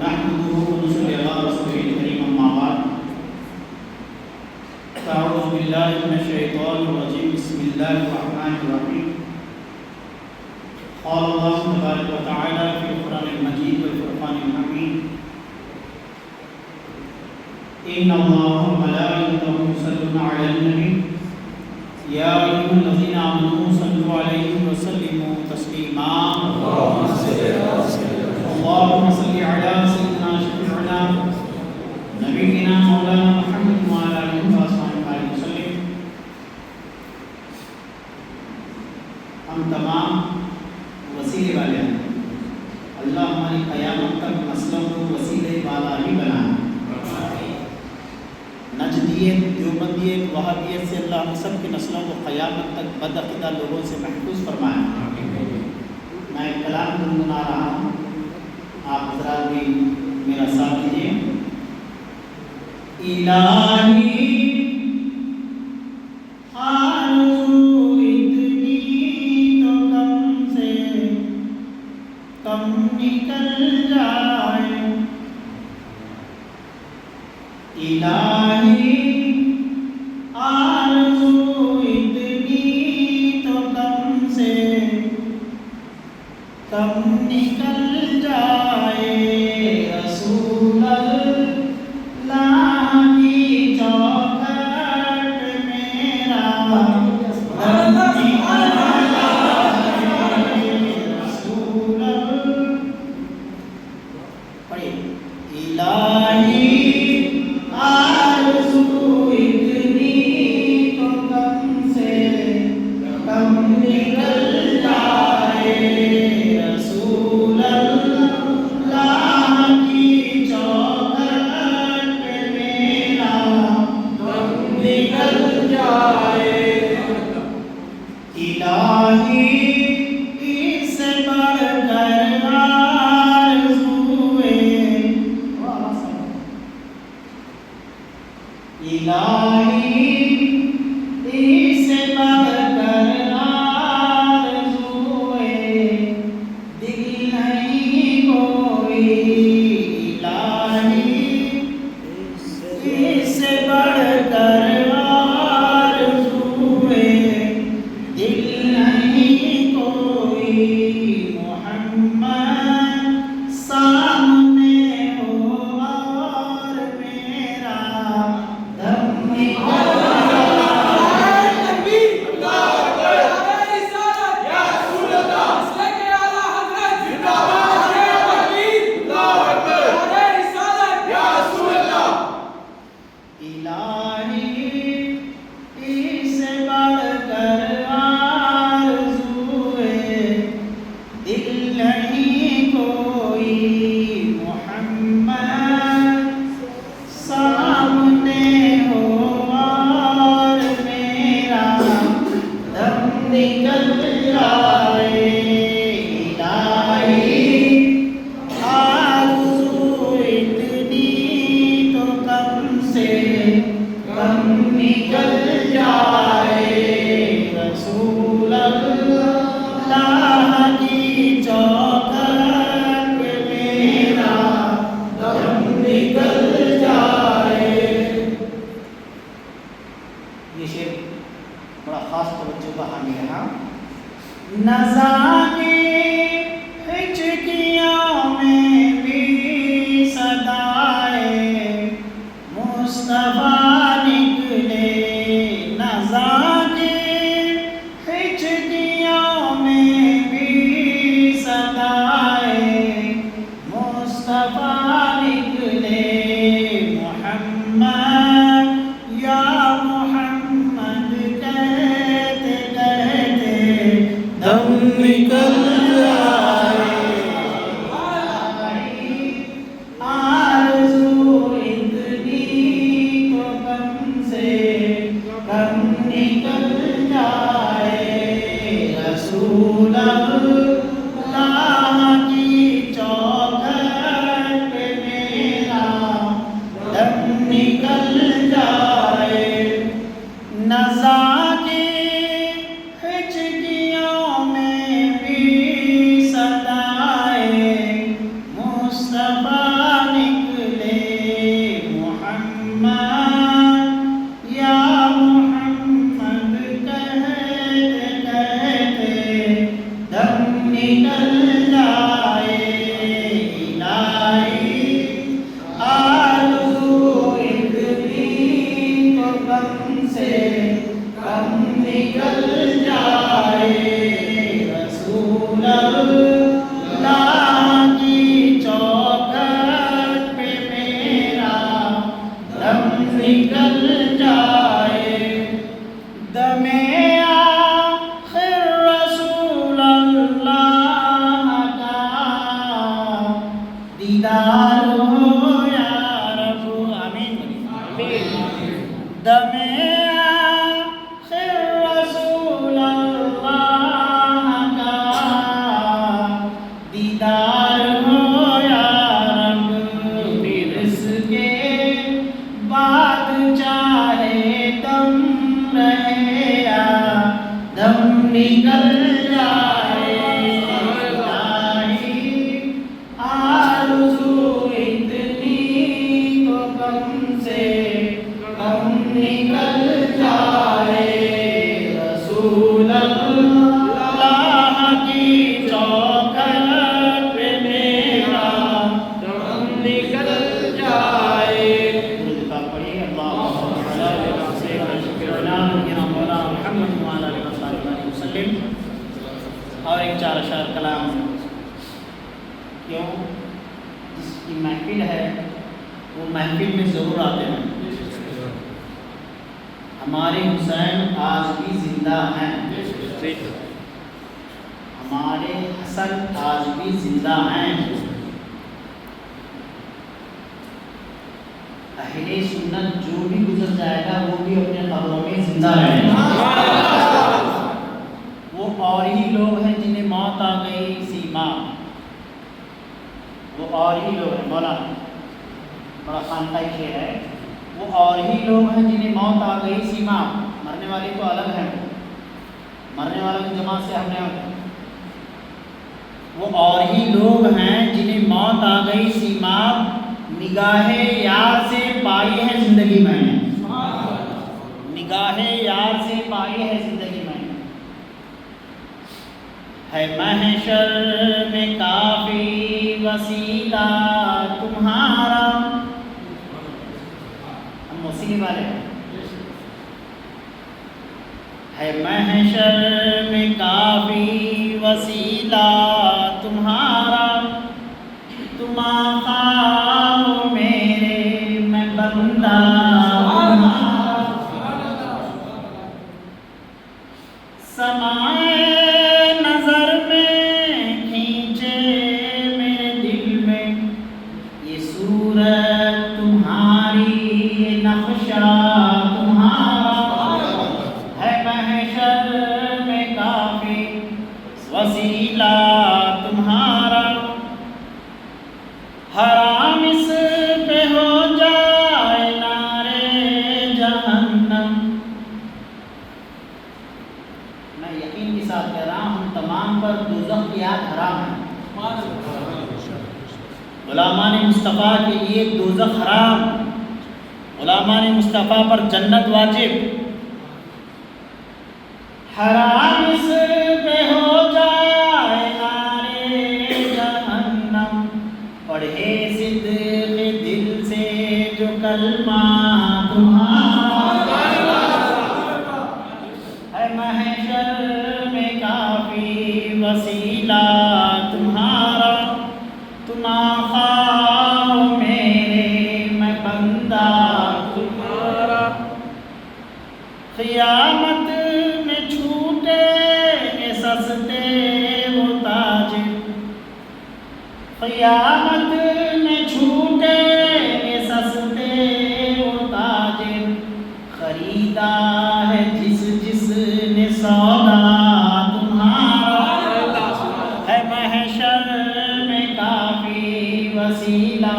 نحمده ونصلي على رسوله الكريم أما بعد فأعوذ بالله من الشيطان الرجيم بسم الله الرحمن الرحيم قال الله تبارك وتعالى في القرآن المجيد والفرقان الحميد إن الله وملائكته يصلون على النبي يا أيها الذين آمنوا صلوا عليه وسلموا تسليما اللهم صل على سيدنا شفيعنا نبينا مولانا محمد وعلى آله وصحبه وسلم. ہم تمام وسیلے والے ہیں. اللہ ہماری قیامت تک نسلوں کو وسیلے والا ہی بنائے. نجدیت، دیوبندیت، وہابیت سے اللہ ہم سب کی نسلوں کو قیامت تک بدعقیدہ لوگوں سے محفوظ فرمائے. میں کلام گنگنا رہا ہوں، آپ حضرات بھی میرا ساتھ دیجیے. الہی آرزو اتنی تو کم سے کم نکل جائے. الہی آرزو اتنی تو کم سے کم نکل جائے. رسول اللہ کی چوکھٹ میرا دم نکل جائے. رسول پڑھیے. الہی آرزو اتنی تو کم سے کم نکل جائے. رسول اللہ کی چوکھٹ پہ میرا دم نکل جائے. الہی اس سے بڑھ کر آرزوئے الہی اس سے بڑھ کر آرزوئے دل نہیں کوئی. الہی اس سے بڑھ کر آرزوئے دل نہیں کوئی. محمد سامنے ہو اور میرا دم نکل دیدار ہو یا رب آمین دمے آخر رسول اللہ کا دیدار ہو یا رب پھر اس کے بعد چاہے دم رہے یا دم نکل جائے الہی آرزو اتنی تو کم سے کم نکل جائے رسول اللہ کی چوکھٹ پہ میرا دم نکل جائے درود پاک پڑھیے اللہم صلی علی سیدنا مولانا محمد وعلی آلہ وصحبہ وسلم اور ایک چار اشعار کلام کیوں جس کی محفل ہے وہ محفل میں ضرور آتے ہیں ہمارے حسین آج بھی زندہ ہیں ہمارے حسن آج بھی زندہ ہیں اہل سنت جو بھی گزر جائے گا وہ بھی اپنے قبروں میں زندہ رہے گا وہ اور ہی لوگ ہیں جنہیں موت آ گئی سیما وہ اور ہی لوگ ہیں مولانا بڑا خانقاہی شعر ہے وہ اور ہی لوگ ہیں جنہیں موت آ گئی سیما مرنے والے تو الگ ہیں مرنے والوں کی جماعت سے ہم نے وہ اور ہی لوگ ہیں جنہیں موت آ گئی سیما نگاہ یار سے پائی ہے زندگی میں نے نگاہ یار سے پائی ہے زندگی میں ہے محشر میں کافی وسیلہ تمہارا ہم وسیلے والے ہے محشر میں کافی وسیلہ تمہارا تم آقا ہو میرے میں بندہ سمائے نظر میں کھینچے میرے دل میں یہ صورت تمہاری یہ نقشہ تمہارا ہے محشر میں کافی وسیلہ تمہارا حرام اس پہ ہو جائے نارے جہنم میں یقین کے ساتھ کہہ رہا ہوں تمام پر دوزخ کی آگ حرام ہے غلامان مصطفیٰ کے لیے دوزخ حرام غلامان مصطفیٰ پر جنت واجب حرام اس پہ ہو جائے نارے جہنم پڑھے صدق دل سے جو کلمہ تمہارا ہے محشر میں کافی وسیلہ تمہارا تم آقا ہو میرے میں بندہ تمہارا قیامت میں چھوٹے سستے وہ تاجر قیامت میں چھوٹے سستے وہ تاجر خریدا ہے جس نے سودا تمہارا ہے محشر میں کافی وسیلہ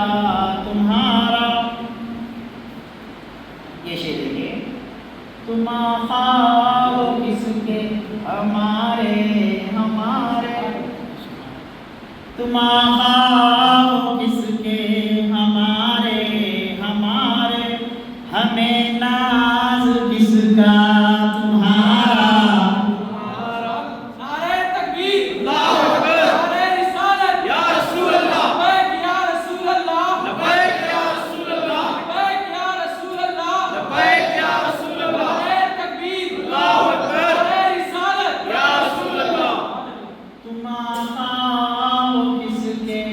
تمہارا یہ شعر دیکھیے تم آقا ہو کس کے ہمارے تم آقا ہو کس کے ہمارے ہمیں ناز کس کا تمہارا نعرہ تکبیر اللہ اکبر نعرہ رسالت یا رسول اللہ لبیک یا رسول اللہ لبیک یا رسول اللہ لبیک یا رسول اللہ لبیک یا رسول اللہ نعرہ تکبیر اللہ اکبر نعرہ رسالت یا رسول اللہ تم آقا ہو کس کے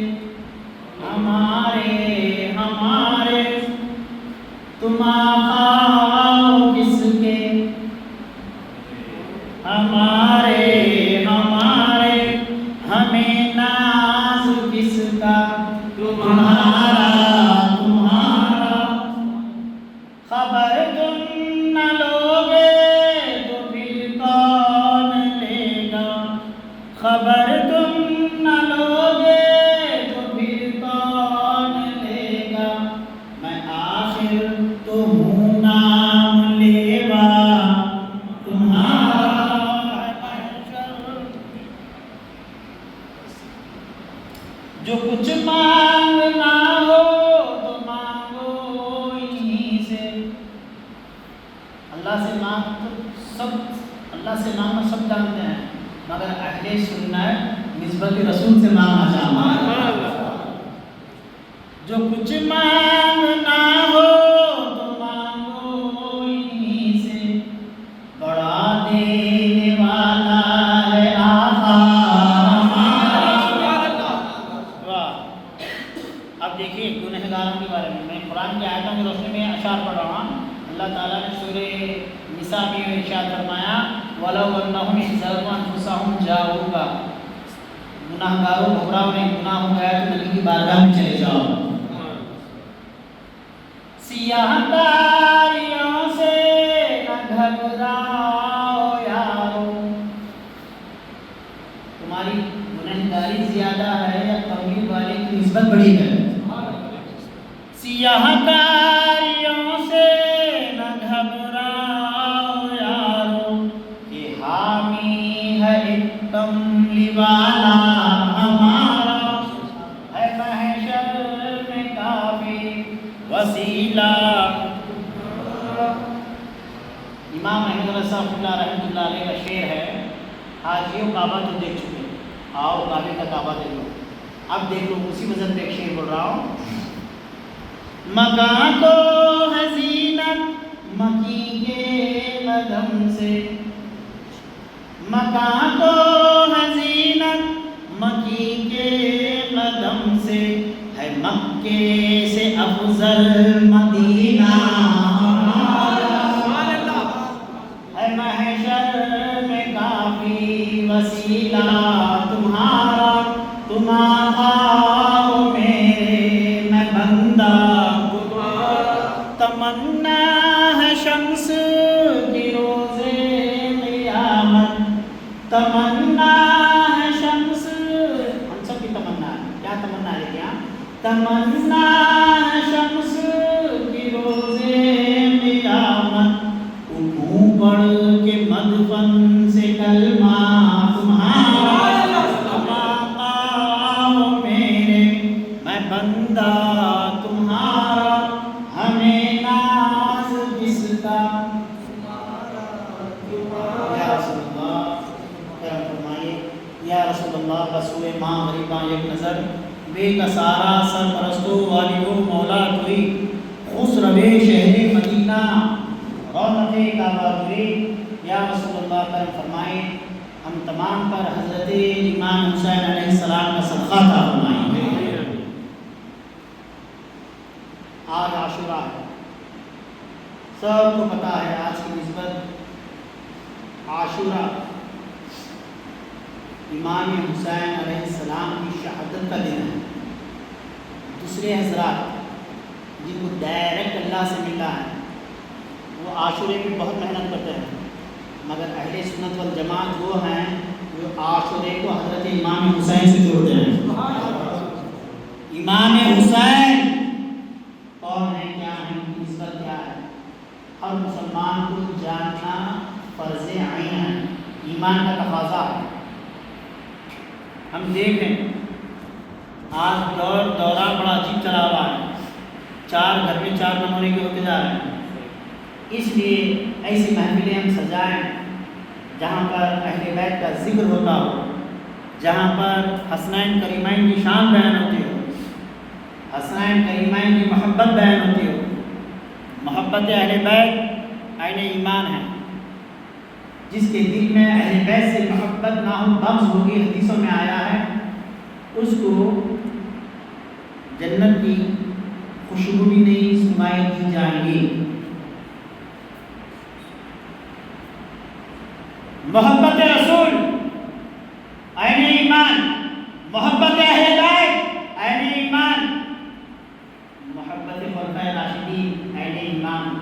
جو کچھ مانگنا ہو تو مانگو انہی سے. اللہ سے مانگ تو سب، اللہ سے مانگنا سب جانتے ہیں، مگر اہل سنت نسبت رسول سے مانگنا چاہتے ہیں. جو کچھ مانگنا ہو تو مانگو انہی سے، بڑا دینے والا ہے آقا ہمارا. واہ. اب دیکھیے گنہگاروں کے بارے میں قرآن کی آیتوں کی روشنی میں اشعار پڑھ رہا ہوں. اللہ تعالیٰ نے سورہ نساء میں ارشاد فرمایا وَلَوْ أَنَّهُمْ احْضَرُوا أَنفُسَهُمْ جَاءُوكَ، گناہگاروں گھبراؤ نہیں، گناہ ہو گیا تو نبی کی بارگاہ میں چلے جاؤ. سیاہ کاریوں سے نہ گھبراؤ یارو، تمہاری گنہگاری زیادہ ہے یا تقوی والے کی نسبت بڑی ہے. سیاہ کاریوں سے نہ گھبراؤ یارو، کہ حامی ہے ایک کملی والا ہمارا، ہے محشر میں کافی وسیلہ. امام احمد رضا اللہ رحمۃ اللہ علیہ کا شعر ہے، حاجیوں کعبہ تو دیکھ چکے، آؤ کعبے کا کعبہ دیکھ لو. اب دیکھ لو اسی وزن پہ ایک شعر بول رہا ہوں. مکان کو حزینت مکی کے قدم سے، مکان کو حزینت مکی کے قدم سے، ہے مکے سے افضل مدینہ ہے محشر میں کافی وسیلہ تمہارا. تم آقا ہو میرے میں بندہ، تمنا ہے شمس کی روزے قیامت، تمنا ہے شمس، ہم سب کی تمنا ہے. کیا تمنا ہے کیا؟ تمنا ہے شمس کی روزے قیامت، اٹھوں پڑھ کے مدفن سے کلمہ تمہارا. تم آقا ہو میرے میں بندہ تمہارا، ہمیں ناز جس کا. یا رسول اللہ کرم فرمائیے، یا رسول اللہ بسوئے ماں غریباں یک نظر، بے کسارا سرپرستو والیو مولا توئی، خسرو شہر مدینہ رونق کعبہ توئی. یا رسول اللہ کرم فرمائے ہم تمام پر حضرت امام حسین علیہ السلام کا صدقہ عطا فرمائیں. آج عاشورہ ہے، سب کو پتہ ہے آج کی نسبت عاشورہ امام حسین علیہ السلام کی شہادت کا دن ہے. دوسرے حضرات جن کو ڈائریکٹ اللہ سے ملا ہے وہ عاشورے میں بہت محنت کرتے ہیں، مگر اہل سنت والجماعت وہ ہیں جو عاشورے کو حضرت امام حسین سے جوڑتے ہیں. امام حسین کون ہے، کیا ہے، ان کی نسبت کیا ہے؟ ہر مسلمان کو جاننا فرض عین ہے، ایمان کا تقاضا ہے. ہم دیکھیں آج دورہ بڑا عجیب چلا ہوا ہے، 4 گھر میں 4 نمونے کے ہوتے جا رہے ہیں. اس لیے ایسی محفلیں ہم سجائیں جہاں پر اہل بیت کا ذکر ہوتا ہو، جہاں پر حسنین کریمین کی شان بیان ہوتی ہو، حسنین کریمین کی محبت بیان ہوتی ہو. محبت اہل بیت عین ایمان ہے. جس کے دل میں اہل بیت سے محبت نہ ہو بغض ہوگی، حدیثوں میں آیا ہے، اس کو جنت کی خوشبو بھی نہیں سنائی دی جائے گی. محبت رسول عین ایمان، محبت اہل بیت عین ایمان، محبت خلفائے راشدین عین ایمان،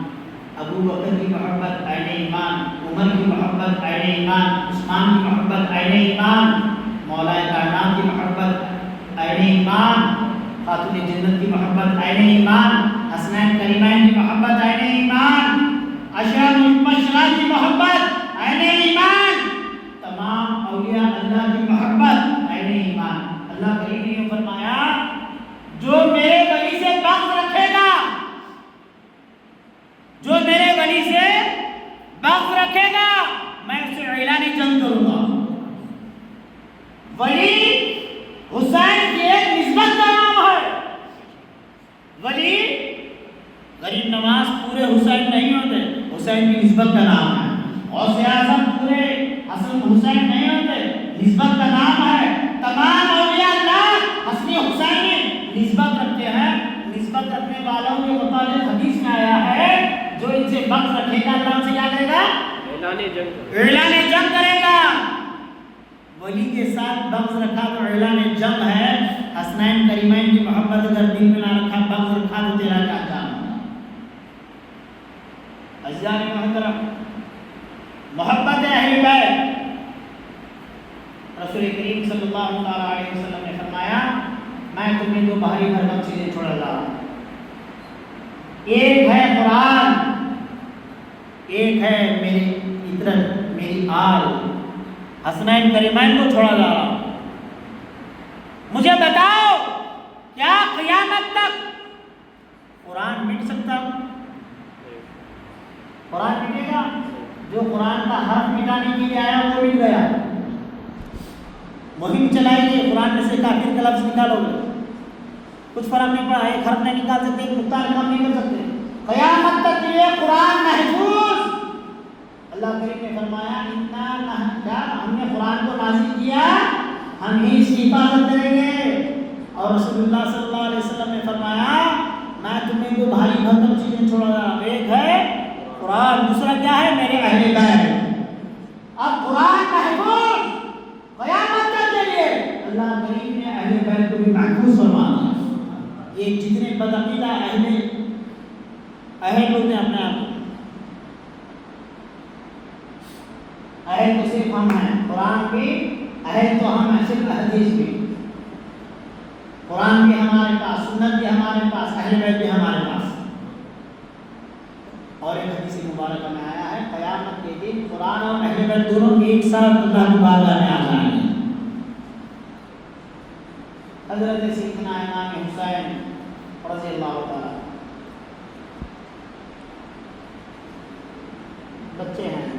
ابو بکر کی محبت عین ایمان، عمر کی محبت عین ایمان، عثمان کی محبت عین ایمان، مولا کائنات کی محبت عین ایمان، خاتون جنت کی محبت عین ایمان، حسنین کریمین کی محبت عین ایمان، اشرار المبشرات کی محبت عین ایمان، تمام اولیاء اللہ کی محبت عین ایمان. اللہ کریم نے فرمایا جنگ کروں گا. ولی حسین کی ایک نسبت کا نام ہے. ولی غریب نواز پورے حسین نہیں ہوتے, حسین کی نسبت کا نام ہے. غوث اعظم پورے حسن حسین نہیں ہوتے, نسبت کا نام ہے. تمام اولیاء اللہ حسن حسین نسبت رکھتے ہیں. نسبت رکھنے والوں کے متعلق حدیث میں آیا ہے جو ان سے بغض رکھے گا اللہ ان سے کیا کرے گا؟ اعلان جنگ کرے گا. ولی کے ساتھ بغض رکھا تو اعلان جنگ ہے. حسنین کریمین کی محبت اگر دل میں نہ رکھا, بغض رکھا تو تیرا کیا کام ہوگا؟ عزیزان محترم, محبت اہل بیت. رسول کریم صلی اللہ علیہ وسلم نے فرمایا میں تمہیں دو بھاری بھرکم چیزیں چھوڑ رہا ہوں. ایک ہے قرآن, ایک ہے میری عطرت, میری آل. حسنین کریمین کو چھوڑا جا رہا ہوں. مجھے بتاؤ کیا قیامت تک قرآن مٹ سکتا؟ قرآن مٹے گا؟ جو قرآن کا حرف مٹانے کے لیے آیا وہ مٹ گیا. مہم چلائی گئی, قرآن میں سے کافر کا لفظ نکالو گے, کچھ فرق نہیں پڑا. ایک حرف نہیں نکال سکتے, ایک نقطہ کم نہیں کر سکتے. قیامت تک یہ قرآن محفوظ. اللہ کریم نے فرمایا ہم نے قرآن کو نازل کیا, ہم ہی اس کی حفاظت کریں گے. اور رسول اللہ صلی اللہ علیہ وسلم نے فرمایا میں تمہیں دو بھاری بھرکم چیزیں چھوڑا رہا ہوں. ایک ہے قرآن, دوسرا کیا ہے؟ میرے اہل بیت. اب قرآن محفوظ قیامت تک کے لیے اللہ کریم نے اہل بیت کو بھی محفوظ فرمایا. یہ جتنے بدعقیدہ اہل لوگ نے اپنے آپ اہل تو صرف ہم ہیں, قرآن بھی اہل تو ہم ہیں, صرف حدیث بھی. قرآن بھی ہمارے پاس, سنت بھی ہمارے پاس, اہل بیت بھی ہمارے پاس. اور ایک حدیث مبارکہ میں آیا ہے قیامت کے دن قرآن اور اہل بیت دونوں ایک ساتھ اللہ کی بارگاہ میں آ جائیں گے. حضرت سیدنا امام حسین رضی اللہ تعالیٰ بچے ہیں,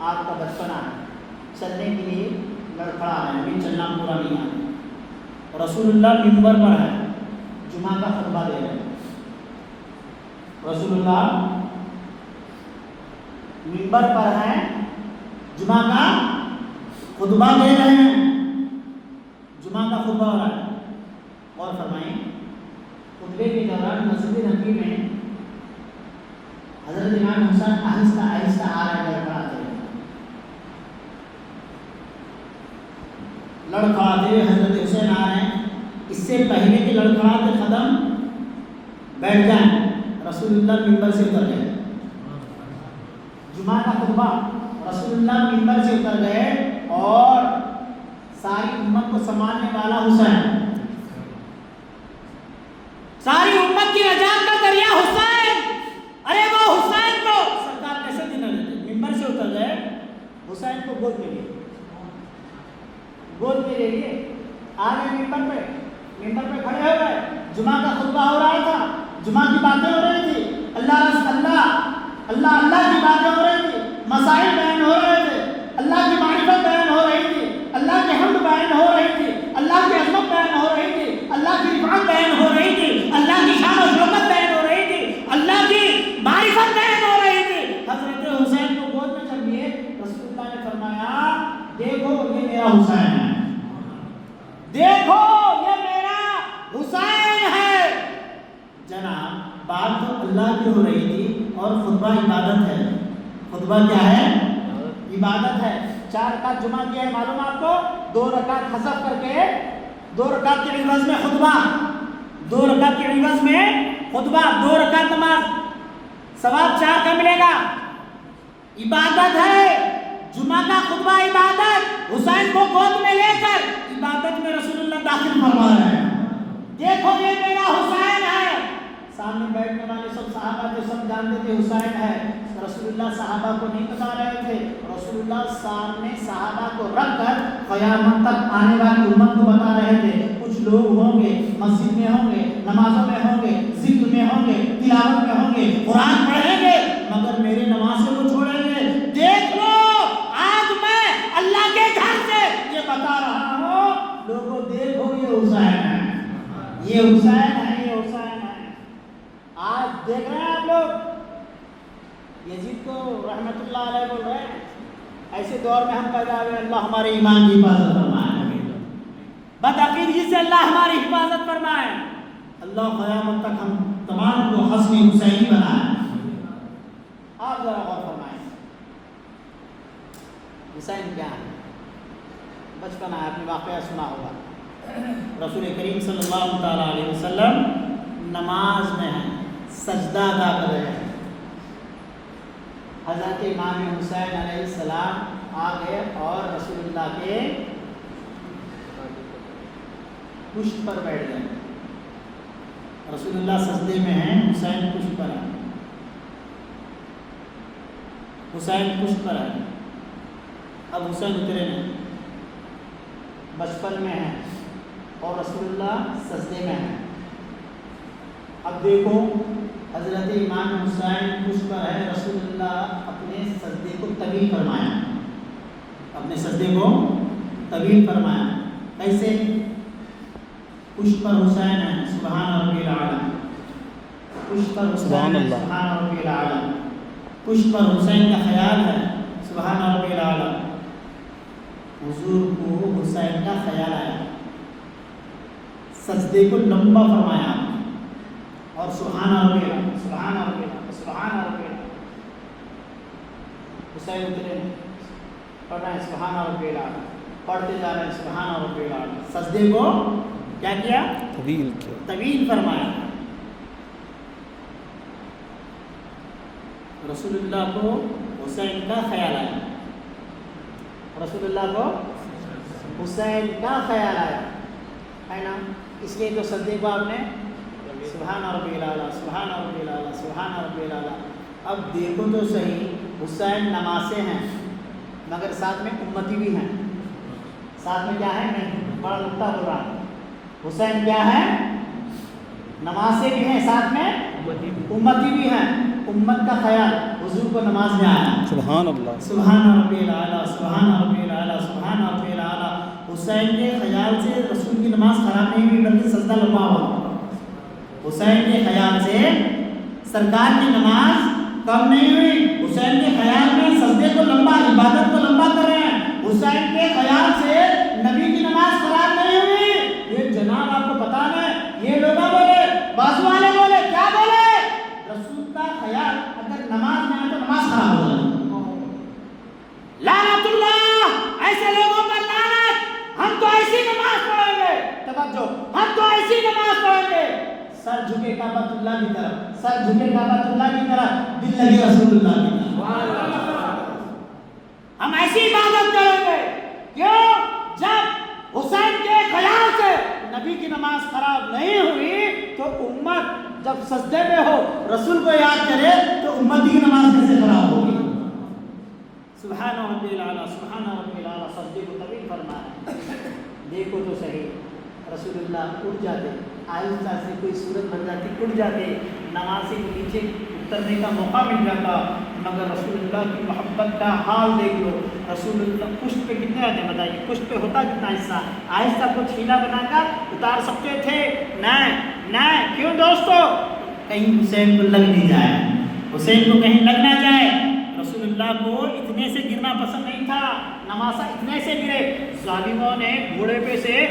آپ کا بچپنا ہے, چلنے کے لیے لڑکھڑا ہے, ابھی چلنا پورا نہیں ہے. رسول اللہ منبر پر ہے, جمعہ کا خطبہ دے رہے ہیں. رسول اللہ منبر پر ہیں, جمعہ کا خطبہ دے رہے ہیں. جمعہ کا خطبہ ہو رہا ہے. اور فرمائیں خطبے کے دوران مسجد نبوی میں حضرت امام حسین آہستہ آہستہ آ رہے لڑکھڑاتے ہوئے حضرت حسین آ رہے ہیں. اس سے پہلے کہ لڑکھڑاتے قدم بیٹھ جائیں رسول اللہ منبر سے اتر گئے. جمعہ کا خطبہ رسول اللہ منبر سے اتر گئے اور ساری امت کو سنبھالنے والا حسین, ساری امت کی نجات کا ذریعہ حسین. ارے وہ حسین کو سرکار کیسے دینا دیتے؟ منبر سے اتر گئے, حسین کو گود میں لیے, گود میں لے لیے, آ گئے منبر پہ کھڑے ہو گئے. جمعہ کا خطبہ ہو رہا تھا, جمعہ کی باتیں ہو رہی تھی, اللہ کی باتیں ہو رہی تھی, مسائل بیان ہو رہے تھے, اللہ کی معرفت بیان ہو رہی تھی, اللہ کی حمد بیان ہو رہی تھی, اللہ کی عظمت بیان ہو رہی تھی, اللہ کی رفعت بیان ہو رہی تھی, اللہ کی شان و شوکت بیان ہو رہی تھی, اللہ کی معرفت بیان ہو رہی تھی. حضرت حسین کو گود میں جب لیے رسول اللہ نے فرمایا دیکھو یہ میرا حسین ہے, دیکھو یہ میرا حسین ہے. جناب بات تو اللہ کی ہو رہی تھی اور خطبہ عبادت ہے. خطبہ کیا ہے؟ عبادت ہے. 4 رکعت جمعہ کیا ہے معلوم آپ کو, 2 رکعت حذف کر کے 2 رکعت کے عوض میں خطبہ, 2 رکعت کے عوض میں خطبہ, 2 رکعت نماز, ثواب 4 کا ملے گا. عبادت ہے جمعہ کا خطبہ, عبادت. حسین کو گود میں لے کر عبادت میں رسول اللہ داخل فرما رہے ہیں. دیکھو یہ میرا حسین ہے. سامنے بیٹھنے والے سب صحابہ جو سب جانتے تھے حسین ہے. رسول اللہ صحابہ کو نہیں بتا رہے تھے, رسول اللہ سامنے صحابہ کو رکھ کر قیامت تک آنے والی امت کو بتا رہے تھے. کچھ لوگ ہوں گے مسجد میں ہوں گے, نمازوں میں ہوں گے, ذکر میں ہوں گے, تلاوت میں ہوں گے, قرآن پڑھیں گے, مگر میرے نماز کو چھوڑیں گے. دیکھ لو آج یہ حسین ہے، یہ حسین ہے، یہ حسین ہے۔ آج دیکھ رہے ہیں آپ لوگ یزید کو رحمت اللہ علیہ بول رہے ہیں، ایسے دور میں ہم پیدا ہوئے، اللہ ہمارے ایمان کی حفاظت فرمائے، بدعقیدگی سے اللہ ہماری حفاظت فرمائے، اللہ قیامت تک ہم تمام کو حسن حسینی بنائے۔ آپ ذرا غور فرمائیں، حسین کیا ہے؟ بچپن ہے، آپ نے واقعہ سنا ہوگا، رسول کریم صلی اللہ تعالیٰ علیہ وسلم نماز میں ہیں، سجدہ ادا کر رہے ہیں، حضرت امام حسین علیہ السلام آ گئے اور رسول اللہ کے پشت پر بیٹھ گئے۔ رسول اللہ سجدے میں ہیں، حسین پشت پر ہے، حسین پشت پر ہے۔ اب حسین اترے نہیں، بچپن میں ہیں اور رسول اللہ سجدے میں ہیں۔ اب دیکھو حضرت امام حسین پشت پر ہے، رسول اللہ اپنے سجدے کو طویل فرمایا، اپنے سجدے کو طویل فرمایا۔ کیسے؟ پشت پر حسین ہے، سبحان ربی الاعلی، پشت پر حسین ہے، سبحان ربی الاعلی، پشت پر حسین کا خیال ہے، سبحان ربی الاعلی۔ حضور کو حسین کا خیال آیا، سجدے کو لمبا فرمایا اور سبحان ربی الاعلی، سبحان ربی الاعلی، سبحان ربی الاعلی۔ حسین اترے پڑھ رہے ہیں سبحان ربی الاعلی، پڑھتے جا رہے ہیں سبحان ربی الاعلی، سجدے کو کیا کیا؟ طویل فرمایا۔ رسول اللہ کو حسین کا خیال آیا، رسول اللہ کو حسین کا خیال آیا ہے نا، اس لیے تو سجدے کو آپ نے سبحان ربی الاعلی، سبحان ربی الاعلی، سبحان ربی الاعلی۔ اب دیکھو تو صحیح، حسین نمازیں ہیں مگر ساتھ میں امتی بھی ہیں، ساتھ میں کیا ہے؟ میں بڑا نقطہ بول رہا ہوں، حسین کیا ہے؟ نمازیں بھی ہیں، ساتھ میں امتی بھی ہیں، امت کا خیال حضور کو نماز میں آیا، سبحان اللہ، سبحان ربی الاعلی، سبحان ربی الاعلی، سبحان ربی الاعلی۔ حسین کے خیال سے رسول کی نماز خراب نہیں ہوئی بلکہ سجدہ لمبا ہوا، حسین کے خیال سے سرکار کی نماز کم نہیں ہوئی، حسین کے خیال میں سجدے کو لمبا، عبادت کو لمبا کر رہے ہیں، حسین کے خیال سے نبی کی نماز خراب نہیں ہوئی۔ یہ جناب آپ کو پتا نہیں، یہ لوگ بولے، بازو والے بولے، کیا بولے؟ رسول کا خیال اگر نماز میں آئے تو نماز خراب ہو جائے، لعنت اللہ، ایسے لوگوں پر لعنت۔ ہم تو ایسی نماز پڑھیں گے، توجہ، ہم تو ایسی نماز پڑھیں گے، سر جھکے کعبۃ اللہ کی طرف، سر جھکے کعبۃ اللہ کی طرف، دل لگے رسول اللہ کی طرف، ہم ایسی عبادت کریں گے۔ کیوں؟ جب حسین کے خیال سے نبی کی نماز خراب نہیں ہوئی تو امت جب سجدے میں ہو رسول کو یاد کرے تو امتی کی نماز کیسے خراب ہوگی؟ سبحان ربی الاعلی، سبحان ربی الاعلی، سجدے کو طویل فرمایا۔ دیکھو تو صحیح، رسول اللہ اٹھ جاتے، آہستہ سے کوئی صورت بن جاتی، اٹھ جاتے، نماز سے نیچے اترنے کا موقع مل جاتا، مگر رسول اللہ کی محبت کا حال دیکھ لو، رسول اللہ پشت پہ کتنے آتے ہیں بتائیے، پشت پہ ہوتا کتنا حصہ، آہستہ کچھ ہیلا بنا کر اتار سکتے تھے؟ نہیں نہیں، کیوں دوستو؟ کہیں حسین کو لگ نہیں جائے، حسین کو کہیں لگ نہ جائے۔ رسول اللہ کو اتنے سے گرنا پسند نہیں تھا، نمازہ اتنے سے گرے، ظالموں نے گھوڑے پہ سے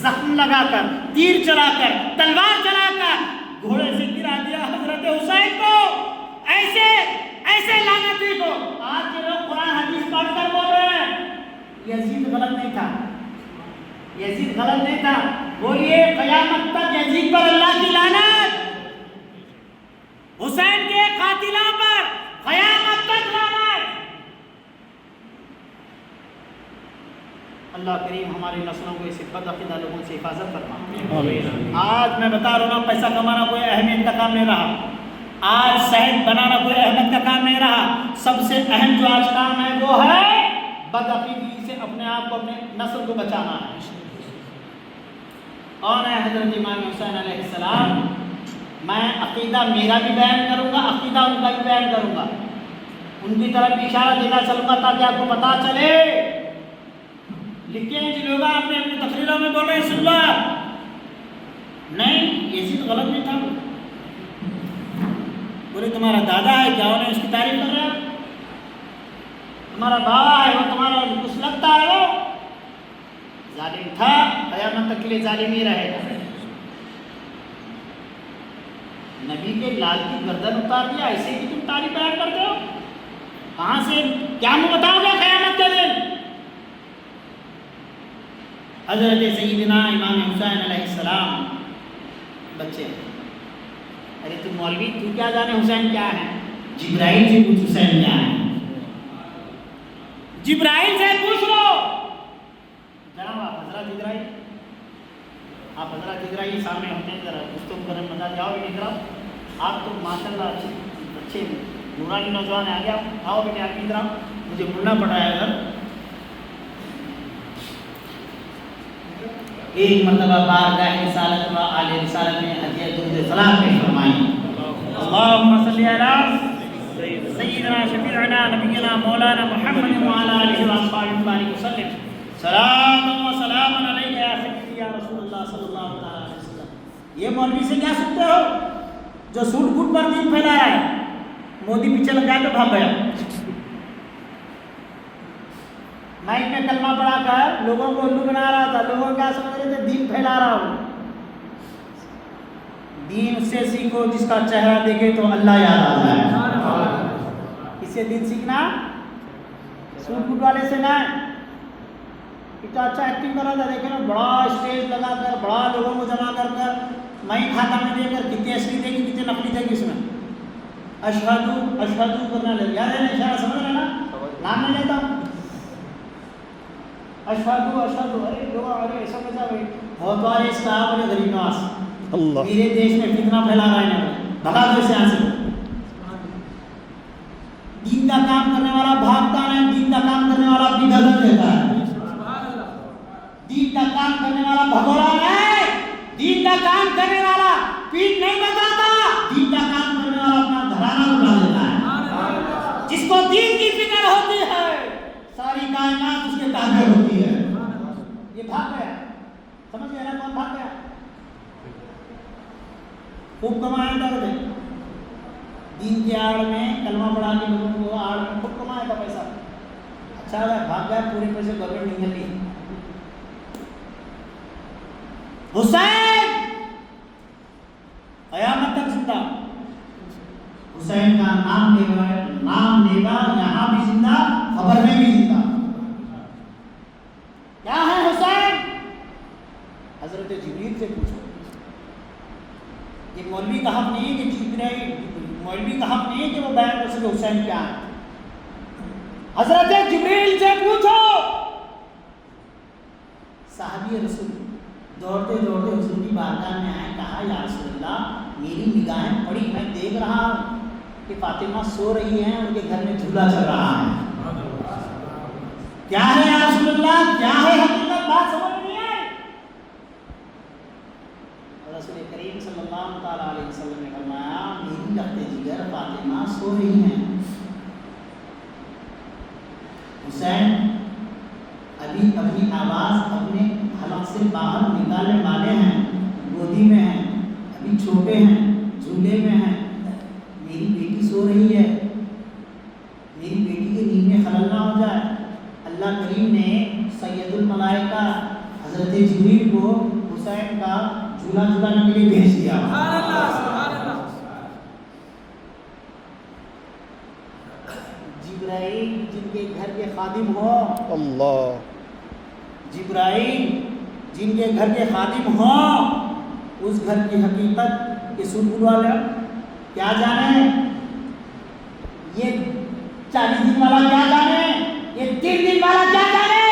زخم لگا کر، تیر چلا کر، تلوار چلا کر گھوڑے سے گرا دیا حضرت حسین کو، ایسے ایسے لعنتی کو۔ آج کے لوگ قرآن حدیث پڑھ کر بول رہے ہیں یزید غلط نہیں تھا، یزید غلط نہیں تھا، بولیے قیامت تک یزید پر اللہ کی لعنت، حسین کے قاتلوں پر قیامت تک لعنت۔ اللہ کریم ہماری نسلوں کو اس بد عقیدہ لوگوں سے حفاظت فرما۔ آج میں بتا رہا ہوں، پیسہ کمانا کوئی اہمیت کا کام نہیں رہا، آج صحت بنانا کوئی اہمیت کا کام نہیں رہا، سب سے اہم جو آج کام ہے وہ ہے بد عقیدگی سے اپنے آپ کو، اپنے نسل کو بچانا ہے۔ اور ہے حضرت امام حسین علیہ السلام، میں عقیدہ میرا بھی بیان کروں گا، عقیدہ ان کا بھی بیان کروں گا، ان کی طرف بھی اشارہ دینا چلوں گا تاکہ آپ کو پتا چلے۔ لکھے ہیں جو لوگ اپنے اپنی تقریروں میں بول رہے ہیں سن لو نہیں یزید غلط نہیں تھا بولے تمہارا دادا ہے کیا انہیں اس کی تعریف کر رہے ہیں تمہارا بابا ہے وہ تمہارا کچھ لگتا ہے وہ ظالم تھا قیامت تک کے لیے ظالم ہی رہے گا نبی کے لال کی گردن اتار دیا ایسے ہی تم تعریف بیان کرتے ہو کہاں سے کیا منہ بتاؤ گے قیامت کے دن حضرت سیدنا امام حسین علیہ السلام بچے ارے تم مولوی تو کیا جانے حسین کیا ہے جبرائیل سے پوچھ حسین کیا ہے جبرائیل سے پوچھ لو جناب آپ حضرت جبرائیل آپ حضرت جبرائیل سامنے ہوتے ہیں ذرا گفتگو کرنے مزہ جاؤ بھی نہیں ذرا آپ تو ماشاء اللہ اچھے نورانی نوجوان آ گیا آؤ بیٹے آپ ادھر آؤ مجھے ملنا پڑا ہے ادھر ایک مرتبہ بارگاہ رسالت و آل رسالت میں ہدیہ درود سلام پیش فرمائیں اللہم صلی علی سیدنا شفیعنا نبینا مولانا محمد وعلی آلہ وصحبہ بارک وسلم سلام و سلام علیکہ یا سیدی یا رسول اللہ صلی اللہ علیہ وسلم یہ مولوی سے کیا سنتے ہو جو سوٹ بوٹ پر دین پھیلا رہا ہے مودی پیچھے لگا تو بھاگ گیا مائک میں کلمہ پڑھا کر لوگوں کو الو بنا رہا تھا لوگوں کیا سمجھ رہے تھے دین پھیلا رہا ہوں دین اس سے سیکھو جس کا چہرہ دیکھے تو اللہ یاد آتا ہے اس سے دین سیکھنا سوٹ بوٹ والے سے نہ اتنا اچھا ایکٹنگ کر رہا تھا دیکھیں نا بڑا اسٹیج لگا کر بڑا لوگوں کو جمع کر میں کھاتا میں دے کر کتنے اصلی دے گی کتنے نقلی دے گی اس میں اشہدو کرنا لے یاد ہے نا اشارہ سمجھ رہے نا نام نہیں لیتا ہوں اشہدو ارے لوگ ارے ایسا کیسا بھائی بہت بار اس کا آپ نے غریب نواز میرے دیش میں فتنہ پھیلا رہا ہے نا بھگا دو اسے یہاں سے دین کا کام کرنے والا بھاگتا نہیں دین کا کام کرنے والا اپنی گردن دیتا ہے دین کا کام کرنے والا بھگوڑا نہیں دین کا کام کرنے والا پیٹ نہیں بتاتا دین کا کام کرنے والا اپنا گھرانہ اٹھا دیتا ہے جس کو دین کی فکر ہوتی ہے ساری کائنات اس کے تابع ہوتی ہے یہ بھاگ گیا سمجھ گیا نا کون بھاگ گیا خوب کمایا تھا دین کی آڑ میں کلمہ پڑھا کے لوگوں کو آڑ میں خوب کمایا تھا پیسہ اچھا ہے بھاگ گیا پورے پیسے گورنمنٹ نکل لی حسین قیامت تک زندہ حسین کا نام لیوا یہاں بھی زندہ خبر میں بھی زندہ کیا ہے حسین حضرت جبریل سے پوچھو یہ مولوی کا حق نہیں ہے کہ جبرائیل مولوی کا حق نہیں ہے کہ وہ بیان کر سکے حسین کیا ہے حضرت جبریل سے پوچھو صحابی رسول دوڑتے دوڑتے حضور کی بارگاہ میں آئے کہا یا رسول اللہ میری نگاہیں پڑی میں دیکھ رہا ہوں کہ فاطمہ سو رہی ہیں ان کے گھر میں جھولا چل رہا ہے کیا ہے یا رسول اللہ کیا ہے حقیقت بات سمجھ نہیں آئی رسول کریم صلی اللہ تعالیٰ علیہ وسلم نے فرمایا میری لخت جگر فاطمہ سو رہی ہیں حسین ابھی اپنی آواز اپنے حلق سے باہر نکالنے والے ہیں گودی میں ہیں ابھی چھوٹے ہیں جھولے میں ہیں میری بیٹی سو رہی ہے میری بیٹی کے نیند میں خلل نہ ہو جائے اللہ کریم نے سید الملائکہ حضرت جبریل کو حسین کا جھولا جھولانے کے لیے بھیج دیا جبرائیل جن کے گھر کے خادم ہو اللہ جبرائیل جن کے گھر کے خادم ہوں اس گھر کی حقیقت کے سن والے کیا جانے یہ 40 دن والا کیا جانے یہ 3 دن والا کیا جانے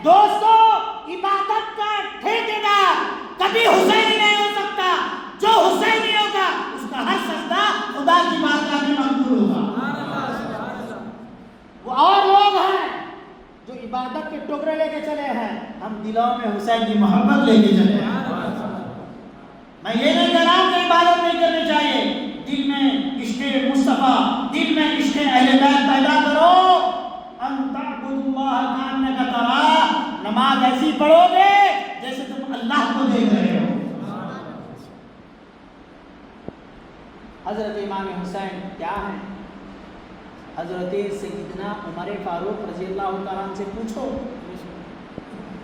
دوستو عبادت کا ٹھیکیدار کبھی حسین ہی نہیں ہو سکتا جو حسین ہی ہوگا اس کا ہر سجدہ خدا کی بارگاہ میں مقبول ہوگا وہ اور لوگ ہیں جو عبادت کے ٹکڑے لے کے چلے ہیں ہم دلوں میں حسین کی محبت لے کے چلے ہیں میں یہ نہیں کہہ رہا ہوں کہ عبادت نہیں کرنی چاہیے دل میں عشق مصطفیٰ دل میں عشق اہل بیت پیدا کرو ان تعبدوا اللہ کانک تراہ نماز ایسی پڑھو گے جیسے تم اللہ کو دیکھ رہے ہو. حضرت امام حسین کیا ہیں؟ حضرت سیدنا عمر فاروق رضی اللہ تعالیٰ عنہ سے پوچھو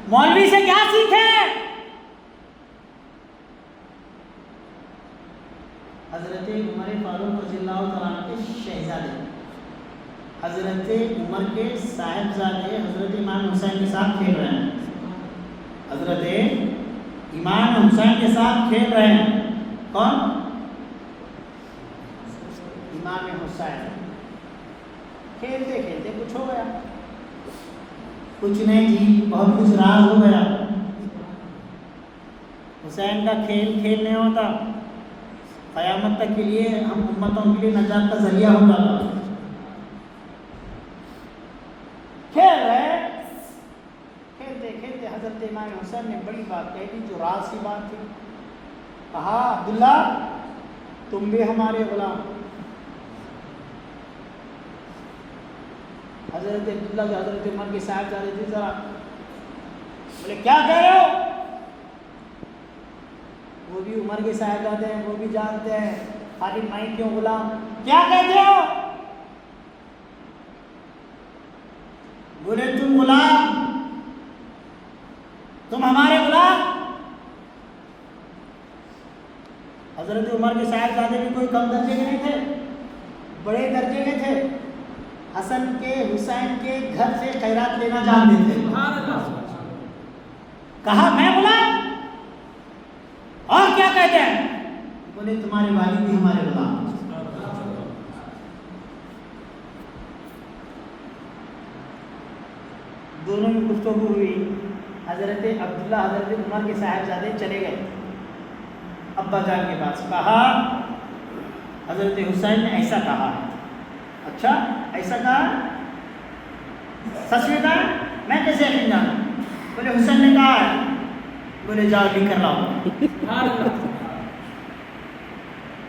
مولوی سے کیا سیکھے؟ حضرت عمر فاروق رضی اللہ تعالیٰ عنہ کے شہزادے حضرت عمر کے صاحبزادے حضرت امام حسین کے ساتھ کھیل رہے ہیں. حضرت امام حسین کے ساتھ کھیل رہے ہیں. کون؟ امام حسین. کھیلتے کھیلتے کچھ ہو گیا. کچھ نہیں جی، بہت کچھ راز ہو گیا. حسین کا کھیل کھیل نہیں ہوتا، قیامت تک کے لیے ہم امتوں کے لیے نجات کا ذریعہ ہو جاتا. کھیل رہے کھیلتے کھیلتے حضرت امام حسین نے بڑی بات کہی تھی جو راز کی بات تھی. کہا عبداللہ تم بھی ہمارے غلام. حضرت عبداللہ جو حضرت عمر کے صاحبزادے تھے ذرا بولے کیا کہہ رہے ہو؟ وہ بھی عمر کے صاحبزادے ہیں، وہ بھی جانتے ہیں خالی میں کیوں غلام. کیا کہتے ہو؟ بولے تم غلام، تم ہمارے غلام. حضرت عمر کے صاحبزادے بھی کوئی کم درجے کے نہیں تھے، بڑے درجے کے تھے. حسن کے حسین کے گھر سے خیرات لینا جانتے تھے. کہا میں غلام، اور کیا کہتے ہیں؟ بولے تمہارے والد بھی ہمارے غلام. دونوں میں گفتگو ہوئی. حضرت عبداللہ حضرت عمر کے صاحبزادے چلے گئے ابا جان کے پاس. کہا حضرت حسین نے ایسا کہا. اچھا ایسا کہا؟ سچ میں کہا؟ میں کیسے یقین جانا؟ بولے حسین نے کہا ہے. بولے جاؤ لکھ کر لاؤ.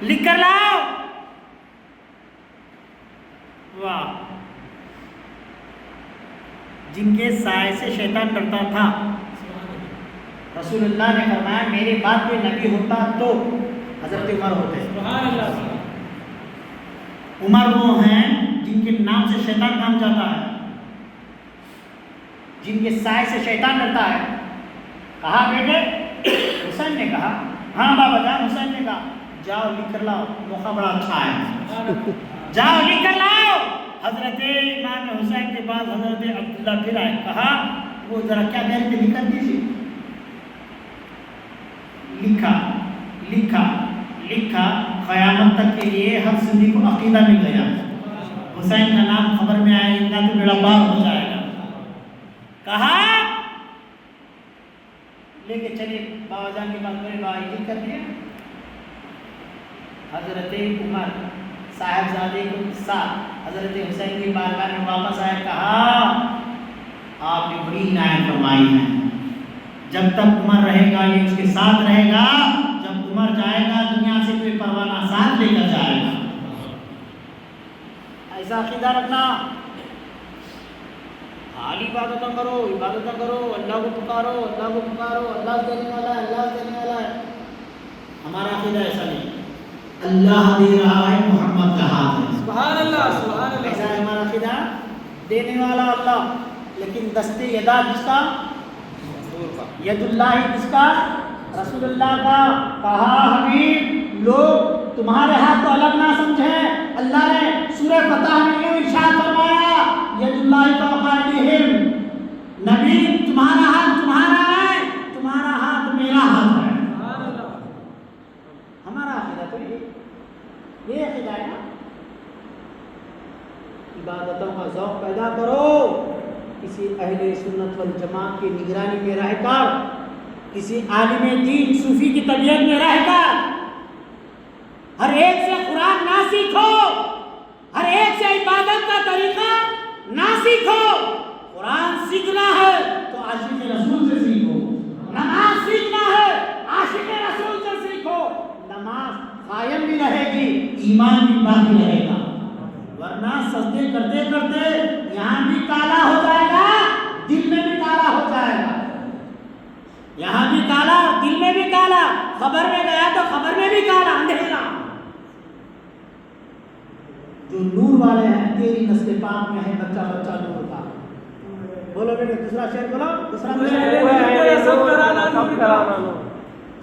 لکھ کر لاؤ. واہ. جن کے سائے سے شیطان ڈرتا تھا، رسول اللہ نے فرمایا میرے بعد کوئی نبی ہوتا تو حضرت عمر ہوتے. عمر وہ ہیں جن کے نام سے شیطان کام جاتا ہے، جن کے سائے سے شیطان ڈرتا ہے. کہا بیٹے؟ حسین نے کہا ہاں بابا جان. حسین نے کہا جاؤ لکھ کر لاؤ، موقع بڑا اچھا ہے، جاؤ لکھ کر لاؤ. حضرت امام حسین کے بعد حضرت عبداللہ پھر آئے. کہا وہ ذرا کیا کہہ رہے تھے لکھ کر دیجیے. لکھا لکھا لکھا. قیامت تک کے لیے ہر سنی کو عقیدہ مل گیا. حسین کا نام خبر میں آئے گا تو بیڑا پار ہو جائے گا. کہا لے کے چلے بابا جان کے پاس. میرے بابا لکھ کر دیا. حضرت عمر صاحبزادے کو ساتھ حضرت حسین کی بارگاہ میں واپس آئے. کہا آپ نے بڑی عنایت فرمائی ہے. جب تک عمر رہے گا یہ اس کے ساتھ رہے گا، جب عمر جائے گا دنیا سے کوئی پروانہ ساتھ لے کر جائے گا. ایسا عقیدہ رکھنا. حال عبادتیں کرو، عبادتیں کرو، اللہ کو پکارو، اللہ کو پکارو، اللہ دینے والا ہے، اللہ دینے والا ہے. ہمارا عقیدہ ایسا نہیں. اللہ دے رہا ہے، محمد کا ہاتھ ہے. سبحان اللہ سبحان اللہ. ایسا ہے ہمارا عقیدہ. دینے والا اللہ، لیکن دستے یدا کس کا؟ ید اللہ کس کا؟ رسول اللہ کا. کہا حبیب لوگ تمہارے ہاتھ کو الگ نہ سمجھیں. اللہ نے سورہ فتح میں یہ ارشاد فرمایا ید اللہ فوق ایدیہم. نبی تمہارا ہاتھ تمہارا ہے، تمہارا ہاتھ میرا ہاتھ ہے. ہمارا عقیدہ تو یہ عقیدہ ہے نا. عبادتوں کا ذوق پیدا کرو. کسی اہل سنت والجماعت کی نگرانی میں رہ کر، کسی عالم دین صوفی کی طبیعت میں رہ کر ہر ایک سے قرآن نہ سیکھو، ہر ایک سے عبادت کا طریقہ نہ سیکھو. قرآن سیکھنا ہے تو عاشق رسول سے سیکھو. نماز سیکھنا ہے عاشق رسول سے سیکھو. نماز قائم بھی رہے گی، ایمان بھی باقی رہے گا. ورنہ سجدے کرتے کرتے یہاں بھی کالا ہو جائے گا، دل میں بھی کالا ہو جائے گا. کالا، خبر میں گیا تو خبر میں بھی کالا، اندھیرا۔ جو نور والے ہیں تیری نسل پاک میں ہے بچہ بچہ نور کا۔ بولو بیٹے دوسرا شعر بولو، دوسرا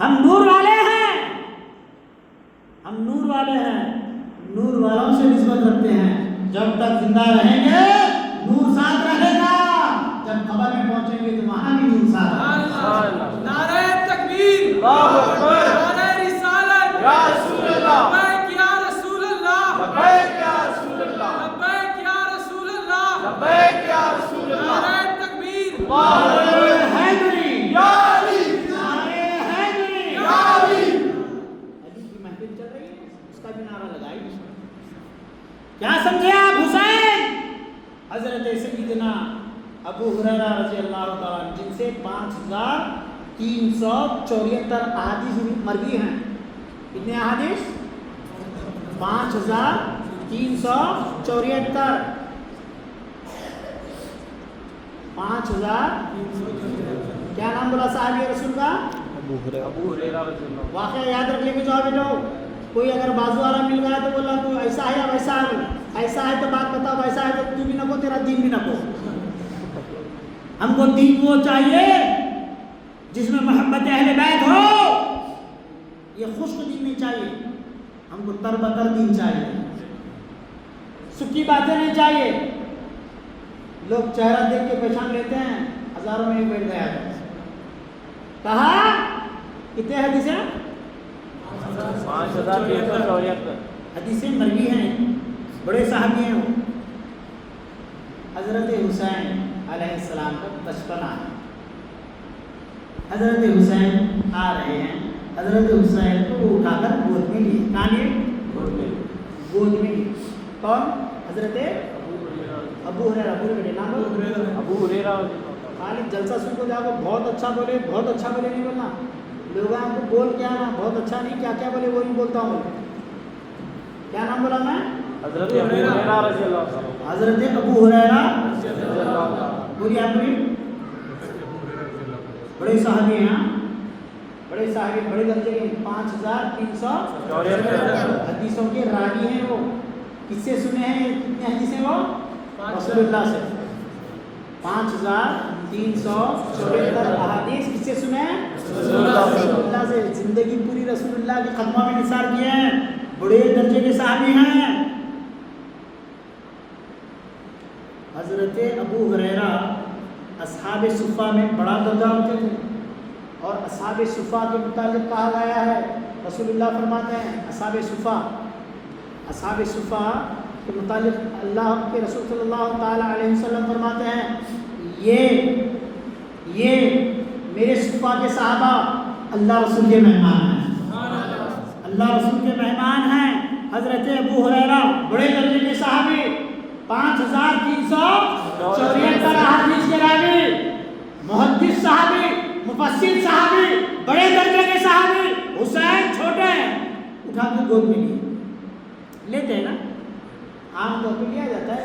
ہم نور والے ہیں، ہم نور والے ہیں، نور والوں سے نسبت رکھتے ہیں۔ جب تک زندہ رہیں گے نور ساتھ رہے گا، جب قبر میں پہنچیں گے تو وہاں بھی نور ساتھ رہے گا۔ نعرہ تکبیر، نعرہ رسالت، یا رسول اللہ، لبیک یا رسول اللہ، لبیک یا رسول اللہ، لبیک یا رسول اللہ، لبیک یا رسول اللہ، نعرہ تکبیر، نعرہ حیدری، یا علی، نعرہ حیدری، یا علی۔ حدیث کی محفل چل رہی ہے، اس کا بھی نعرہ لگائی۔ کیا سمجھے آپ حسین؟ حضرت سیدنا ابو ہریرہ رضی اللہ تعالیٰ عنہ جن سے 5374 احادیث مروی ہیں۔ کتنے احادیث؟ 5374۔ 5000 کیا نام بولا صحابی رسول کا؟ ابو ہریرہ رضی اللہ۔ واقعہ یاد رکھ لے کے جاؤ بیٹو۔ کوئی اگر بازو والا مل گیا تو بولا تو ایسا ہے یا ویسا ہے، ایسا ہے تو بات بتا، ویسا ہے تو تو بھی نہ کو، تیرا دین بھی نہ کو۔ ہم کو دین وہ چاہیے جس میں محبت اہل بیت ہو، یہ خشک دین نہیں چاہیے، ہم کو تربتر دین چاہیے، سکی باتیں نہیں چاہیے۔ لوگ چہرہ دیکھ کے پہچان لیتے ہیں، ہزاروں میں ایک بیٹھ گیا تھا۔ کہا کتنے حدیثیں؟ 5374 حدیثیں مروی ہیں، بڑے صحابی ہیں وہ۔ حضرت حسین علیہ السلام کا بچپنا ہے۔ حضرت حسین آ رہے ہیں، حضرت حسین کو اٹھا کر گود میں لیے۔ کہاں لیے؟ گود میں لیے۔ کون؟ حضرت ابو ہریرہ۔ ابو ہریرہ نام بولو۔ ابو ہریرہ۔ خالی جلسہ سن کو جا کو بہت اچھا بولے، بہت اچھا بولے نہیں بولنا۔ لوگ آپ کو بول کیا نا بہت اچھا نہیں، کیا کیا بولے وہ نہیں بولتا ہوں۔ کیا نام بولا میں؟ حضرت ابو ہریرہ رضی اللہ عنہ۔ حضرت ابو ہریرہ رضی اللہ عنہ۔ بولی آپ نے بڑے صحابی ہیں، بڑے صحابی، بڑے درجے کے 5374 حدیثوں کے راوی ہیں وہ۔ کس سے سنے ہیں کتنے حدیثیں وہ؟ رسول اللہ سے۔ 5374 احادیث کس سے سنے ہیں؟ رسول اللہ سے۔ زندگی پوری رسول اللہ کے قدموں میں نثار کیے ہیں، بڑے درجے کے صحابی ہیں۔ حضرت ابو ہریرہ اصحاب صفہ میں بڑا درجہ رکھتے تھے، اور اصحاب صفہ کے متعلق کہا گیا ہے، رسول اللہ فرماتے ہیں اصحاب صفہ کے متعلق اللہ کے رسول صلی اللہ تعالیٰ علیہ وسلم فرماتے ہیں یہ میرے صفہ کے صحابہ اللہ رسول کے مہمان ہیں، اللہ رسول کے مہمان ہیں۔ حضرت ابو ہریرہ بڑے درجے کے صحابی، 5374 احادیث کے راوی، محدث صحابی، مفسر صحابی، بڑے درجے کے صحابی۔ حسین چھوٹے ہیں، اٹھا کے گود میں لیتے ہیں نا، عام طور پہ لیا جاتا ہے۔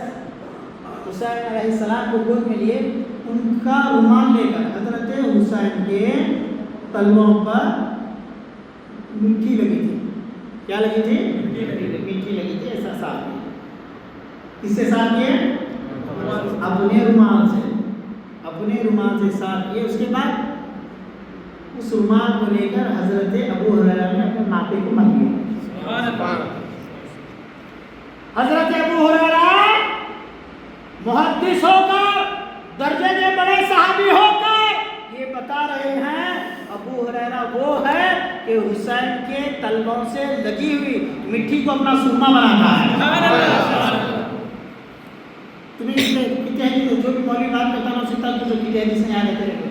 حسین علیہ السلام کو گود میں لیے، ان کا رومال لے کر حضرت حسین کے تلووں پر مٹی لگی تھی۔ کیا لگی تھی؟ مٹی لگی تھی، ایسا صاف کیا۔ کس سے صاف کیے؟ اپنے رومال سے صاف کیے۔ اس کے بعد اس رومال کو لے کر حضرت ابو ہریرہ نے اپنے ناپے کو مل لیا۔ حضرت ابو ہریرہ محدث ہو کر، درجے میں بڑے صحابی ہو کر یہ بتا رہے ہیں ابو ہریرہ وہ ہے کہ حسین کے تلووں سے لگی ہوئی مٹی کو اپنا سرما بناتا ہے۔ تمہیں کتنے حدیث جو بھی مولوی بات کرتا ہوں سنتا تو کتنے حدیثیں یاد ہے تیرے کو؟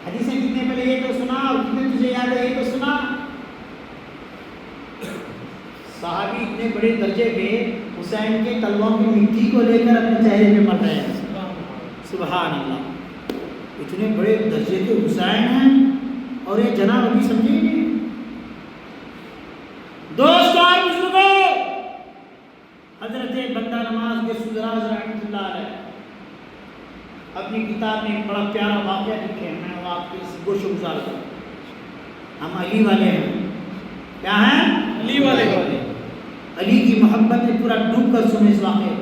حدیثیں کتنے پہلے یہ تو سنا اور کتنے تجھے یاد ہے یہ تو سنا۔ صحابی اتنے بڑے درجے کے حسین کے تلووں کی مٹی کو لے کر اپنے چہرے پہ مر رہے ہیں۔ سبحان اللہ، اتنے بڑے درجے کے حسین ہیں اور یہ جناب ابھی سمجھے نہیں۔ دوستو اور بزرگوں، حضرت بندہ نماز کے سدراج رحمۃ اللہ علیہ اپنی کتاب میں ایک بڑا پیارا واقعہ لکھے ہیں، میں وہ آپ کے گوش گزار کروں۔ ہم علی والے ہیں. کیا ہیں؟ علی والے. علی کی محبت میں پورا ڈوب کر سنے اس واقعے.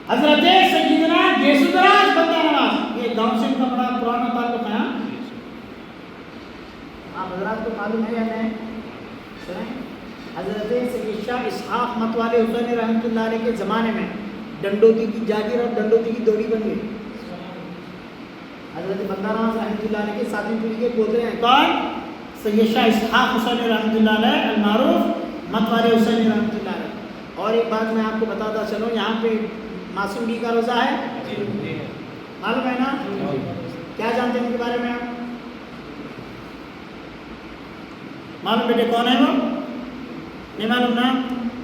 حضرت سیدنا گیسودراج بندہ نواز، یہ گاؤں سے ان کا بڑا پرانا تعلق ہے. آپ حضرات کو معلوم ہے یا نہیں؟ سنیں. حضرت سید شاہ اسحاق متوالے حسین رحمۃ اللہ علیہ کے زمانے میں ڈنڈوتی کی جاگیر اور ڈنڈوتی کی دوڑی بن گئی. حضرت بندہ نواز رحمۃ اللہ علیہ کے ساتویں پیڑھی کے پوترے ہیں. کون؟ سید شاہ اسحاق حسین رحمۃ اللہ علیہ المعروف متوالے حسین رحمۃ اللہ علیہ. اور ایک بات میں آپ کو بتاتا چلوں، یہاں پہ معصوم بی کا روزہ ہے، معلوم ہے نا؟ کیا جانتے ہیں ان کے بارے میں آپ؟ معلوم بیٹے کون ہے وہ؟ نہیں معلوم نا؟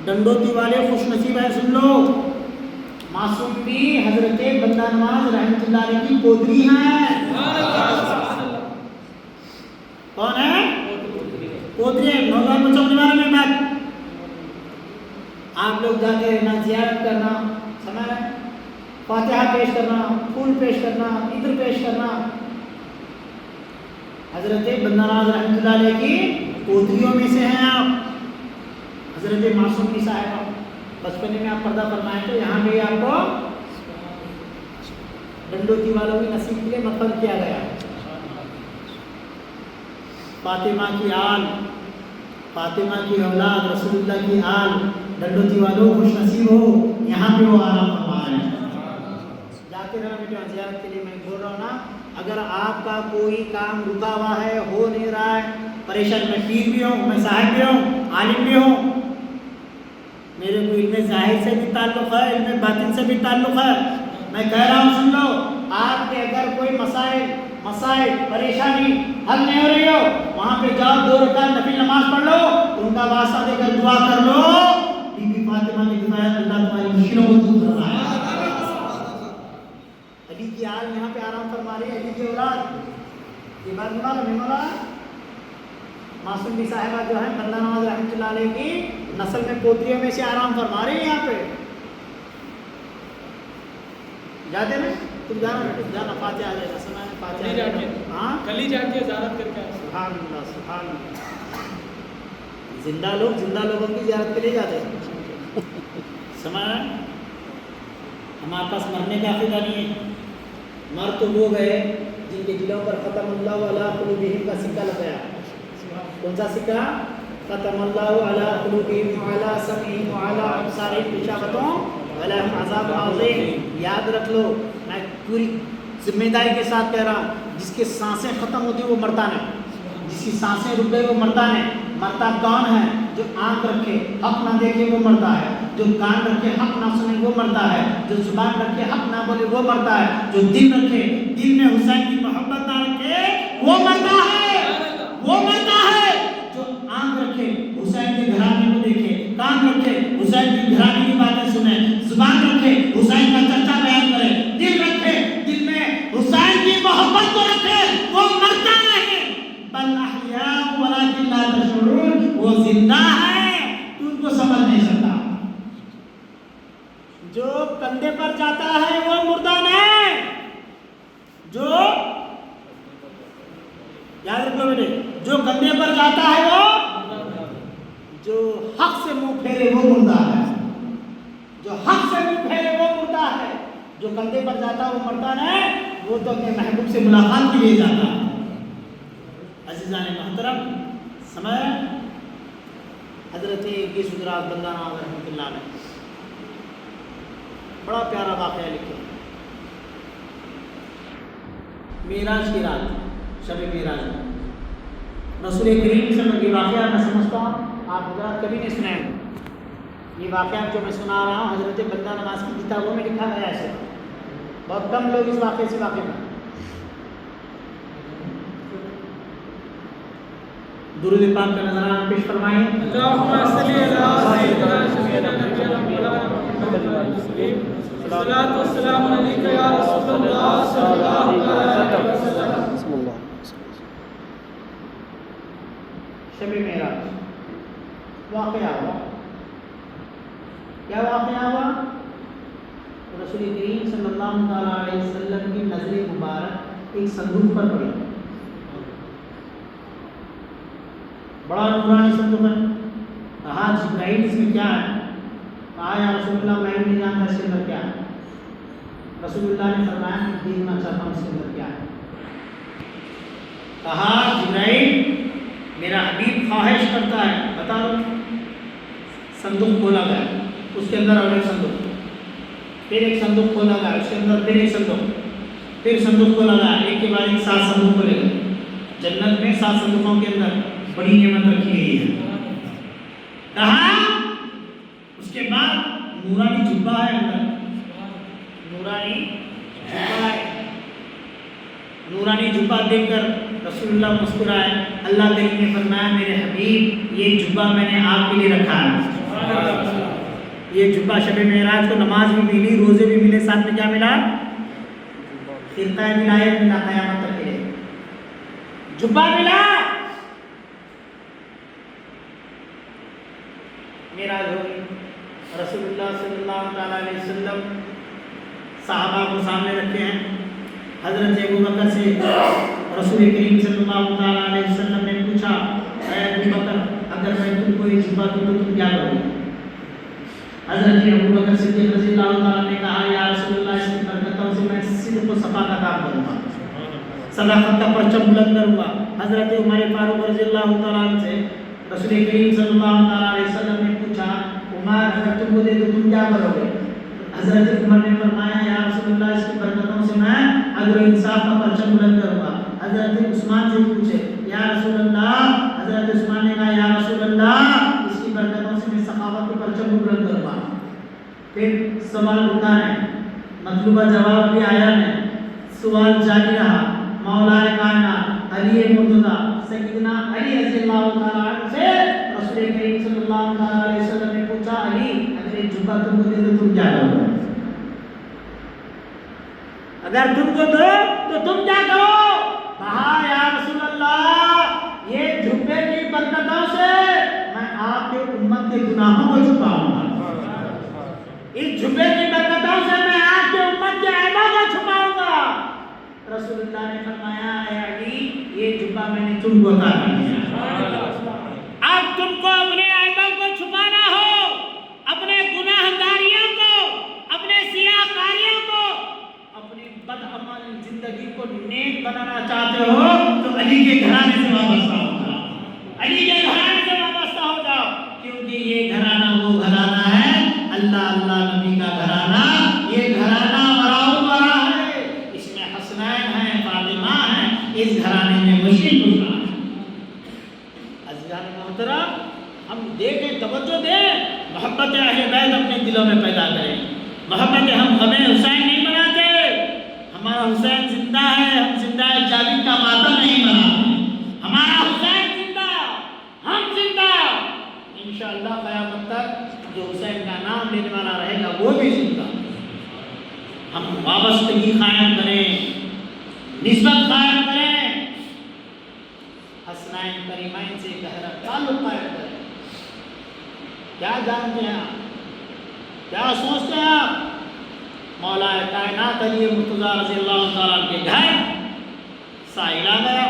ڈنڈوتی والے خوش نصیب ہے. سن لو، معصوم بی حضرت بندہ نواز رحمۃ اللہ علیہ کی پوتری ہیں. کون ہے؟ پوتری ہے. نوجوان بچوں کے بارے میں بات آپ لوگ جاتے رہنا، زیارت کرنا، سمجھ رہے ہیں؟ فاتحہ پیش کرنا، پھول پیش کرنا، عطر پیش کرنا. حضرت بندہ نواز رحمۃ اللہ علیہ کی پوتریوں میں سے ہیں آپ. حضرت معصوم کی صاحبہ بچپنے میں آپ پردہ فرمائیں تو یہاں بھی آپ کو ڈنڈوتی والوں کی نصیب کے لیے مقرر کیا گیا. فاطمہ کی آل، فاطمہ کی اولاد، رسول اللہ کی آل، ڈنڈوتی والوں خوش نصیب ہو، یہاں پہ وہ آرام فرما رہے ہیں. جاتے رہنا بیٹے زیارت کے لیے. میں بول رہا ہوں نا، اگر آپ کا کوئی کام رکا ہوا ہے، ہو نہیں رہا ہے، پریشان، میں پیر بھی ہوں، میں صاحب بھی ہوں، عالم بھی ہوں، میرے کو علم ظاہر سے بھی تعلق ہے، علم باطن سے بھی تعلق ہے. میں کہہ رہا ہوں سن لو، آپ کے اگر کوئی مسائل پریشانی حل نہیں ہو رہی ہو، وہاں پہ جاؤ، 2 رکعت نفل نماز پڑھ لو، ان کا واسطہ دے کر دعا کر لو. بی بی فاطمہ کی دعا ہے، اللہ تمہاری مشکلوں کو دور کر رہا ہے. علی کی آل یہاں پہ آرام فرما رہی ہے، علی کی اولاد. یہ بات معلوم ہے مولا؟ معصوم بی صاحبہ جو ہے بندہ نواز رحمۃ اللہ علیہ کی نسل میں پوتریوں میں سے آرام فرما رہی ہے یہاں پہ. جاتے نا تم جانا فاتحہ آ جائے گا. سنا ہے فاتحہ؟ ہاں کل ہی جا کے زیارت کر کے آئے. سبحان اللہ سبحان اللہ. زندہ لوگ زندہ لوگوں کی زیارت کے لیے جاتے ہیں. سمجھ رہے ہیں؟ ہمارے پاس مرنے کا عقیدہ نہیں ہے. مر تو وہ گئے جن کے دلوں پر ختم اللہ علی قلوبہم کا سکہ لگایا. کون سا سکہ؟ ختم اللہ علی قلوبہم وعلی سمعہم وعلی ابصارہم غشاوۃ ولہم عذاب عظیم. یاد رکھ لو، میں پوری ذمہ داری کے ساتھ کہہ رہا ہوں، جس کی سانسیں ختم ہوتی وہ مرتا نہیں، جس کی سانسیں رک گئی وہ مرتا نہیں. مرتا کون ہے؟ جو آنکھ رکھے حق نہ دیکھے وہ مرتا ہے، جو کان رکھے حق نہ سنے وہ مرتا ہے، جو زبان رکھے حق نہ بولے وہ مرتا ہے، جو دل رکھے دل میں حسین کی محبت نہ رکھے وہ مرتا ہے، وہ مرتا ہے. جو آنکھ رکھے حسین کے گھرانے کو دیکھے، کان رکھے حسین کی گھرانے کی باتیں سنے، زبان رکھے حسین کا چرچا بیان کرے، دل رکھے دل میں حسین کی محبت کو رکھے وہ مرتا نہیں. بل احیاء ولکن لا تشعرون. وہ زندہ ہے، تو ان کو سمجھ نہیں سکتا. جو کندھے پر جاتا ہے وہ مردہ نہیں. جو یاد رکھو بیٹے، جو کندھے پر جاتا ہے وہ، جو حق سے منہ پھیرے وہ مردہ ہے. جو حق سے منہ پھیرے وہ مردہ ہے. جو کندھے پر جاتا ہے وہ مردہ نہیں، وہ تو اپنے محبوب سے ملاقات کے لیے جاتا ہے. عزیزان محترم، سمجھ حضرت گیسودراج بندہ نواز رحمۃ اللہ علیہ بڑا پیارا واقعہ لکھے. معراج کی رات، شب معراج میں رسول کریم صلی اللہ علیہ وسلم. یہ واقعہ میں سمجھتا ہوں آپ حضرات کبھی نہیں سنائیں گے. یہ واقعہ جو میں سنا رہا ہوں حضرت بندہ نواز کی کتابوں میں لکھا گیا ہے. بہت کم لوگ اس واقعے سے واقف ہیں. درود پاک کا نظرانہ پیش فرمائیں. اللہم صلی علی سیدنا سیدنا محمد صلاۃ والسلام علیک یا رسول اللہ صلی اللہ علیہ وسلم. شب معراج واقعہ ہوا. کیا واقعہ ہوا؟ رسول کریم صلی اللہ علیہ وسلم کی نظر مبارک ایک صندوق پر پڑی. بڑا نورانی صندوق ہے. کہا جبرائیل اس میں کیا ہے؟ کہا یا رسول اللہ میں نہیں جانتا اس کے اندر کیا ہے. رسول اللہ نے فرمایا میں دیکھنا چاہتا ہوں اس کے اندر کیا ہے. کہا جبرائیل میرا حبیب خواہش کرتا ہے بتا دو. صندوق کھولا گیا, اس کے اندر اور ایک صندوق, پھر ایک صندوق کھولا گیا, اس کے اندر پھر ایک صندوق, پھر صندوق کھولا گیا, ایک کے بعد ایک 7 صندوق کھولے گئے. جنت میں 7 صندوقوں کے اندر بڑی نعمت رکھی گئی ہے. کہا اس کے بعد نورانی جبہ ہے اندر, نورانی جبہ ہے. نورانی جبہ دیکھ کر رسول اللہ مسکرائے. اللہ کریم نے فرمایا میرے حبیب یہ جبہ میں نے آپ کے لیے رکھا ہے. یہ جبہ شب معراج کو نماز بھی ملی, روزے بھی ملے, ساتھ میں کیا ملا؟ خرقہ ولایت ملا, قیامت تک کے لیے جبہ ملا. معراج ہو گئی. رسول اللہ صلی اللہ تعالیٰ علیہ وسلم صحابہ کو سامنے رکھتے ہیں. حضرت ابو بکر سے رسول کریم صلی اللہ تعالیٰ علیہ وسلم نے پوچھا اے ابو بکر اگر میں تم کو یہ جبہ دوں تو تم کیا کرو گے؟ حضرت ابو بکر صدیق رضی اللہ تعالیٰ نے کہا یا رسول اللہ اس کی برکتوں سے میں صدق و صفا کا کام کروں گا, صداقت کا پرچم بلند کروں گا. حضرت عمر فاروق رضی اللہ تعالیٰ عنہ سے رسول کریم صلی اللہ تعالیٰ علیہ وسلم نے پوچھا عمر اگر تم کو دے تو تم کیا کرو گے؟ حضرت عمر نے فرمایا یا رسول اللہ اس کی برکتوں سے میں عدل و انصاف کا پرچم بلند کروں گا. حضرت عثمان سے پوچھے یا رسول اللہ, حضرت عثمان نے کہا یا رسول اللہ اس کی برکتوں سے میں سخاوت کے پرچم کو بلند کروں گا. پھر سوال اٹھا ہے, مطلوبہ جواب بھی آیا ہے, سوال جاری رہا. مولا کائنات علی مرتضی سیدنا علی رضی اللہ تعالیٰ عنہ سے رسول کریم صلی اللہ تعالیٰ علیہ وسلم نے پوچھا علی اگر ایک جبہ تم کو دے تو تم کیا کرو گے؟ اگر تم کو دو تو تم کیا کرو؟ کہا یا رسول اللہ یہ جبے کی برکتوں سے میں آپ کے امت کے گناہوں کو چھپاؤں گا. اس جبے کی برکتوں سے میں آپ کے امت کے عیبوں کو چھپاؤں گا. رسول اللہ نے فرمایا اے علی یہ جبہ میں نے تم کو عطا کیا. اب تم کو اپنے عیبوں کو چھپانا ہو, اپنے گناہگاریوں کو, اپنے سیاہ کاریوں کو, اپنی بدعمل زندگی کو نیک بنانا چاہتے ہو تو علی کے گھرانے سے وابستہ ہو جاؤ. علی کے گھرانے سے وابستہ ہو جاؤ, کیونکہ یہ گھرانہ وہ گھرانہ ہے اللہ اللہ نبی کا گھرانہ. یہ گھرانہ وراء ورا ہے, اس میں حسنین ہیں, فاطمہ ہیں, اس گھرانے میں مشرق گزرا ہے. عزیزان محترم ہم دیکھیں, توجہ دیں, محبت اہل بیت اپنے دلوں میں پیدا کریں. محبت ہم غم حسین نہیں مناتے, ہمارا حسین زندہ ہے, ہم زندہ جاوید کا ماتم نہیں مناتے. ہمارا حسین زندہ, ہم زندہ. انشاءاللہ قیامت تک جو حسین کا نام لینے والا رہے گا وہ بھی زندہ. ہم وابستگی قائم کریں, نسبت قائم کریں, حسنین کریمین سے گہرا تعلق قائم کریں. کیا جانتے ہیں آپ, کیا سوچتے ہیں آپ؟ مولا کائنات علی مرتضیٰ رضی اللہ تعالیٰ کے گھر سائل آ گیا,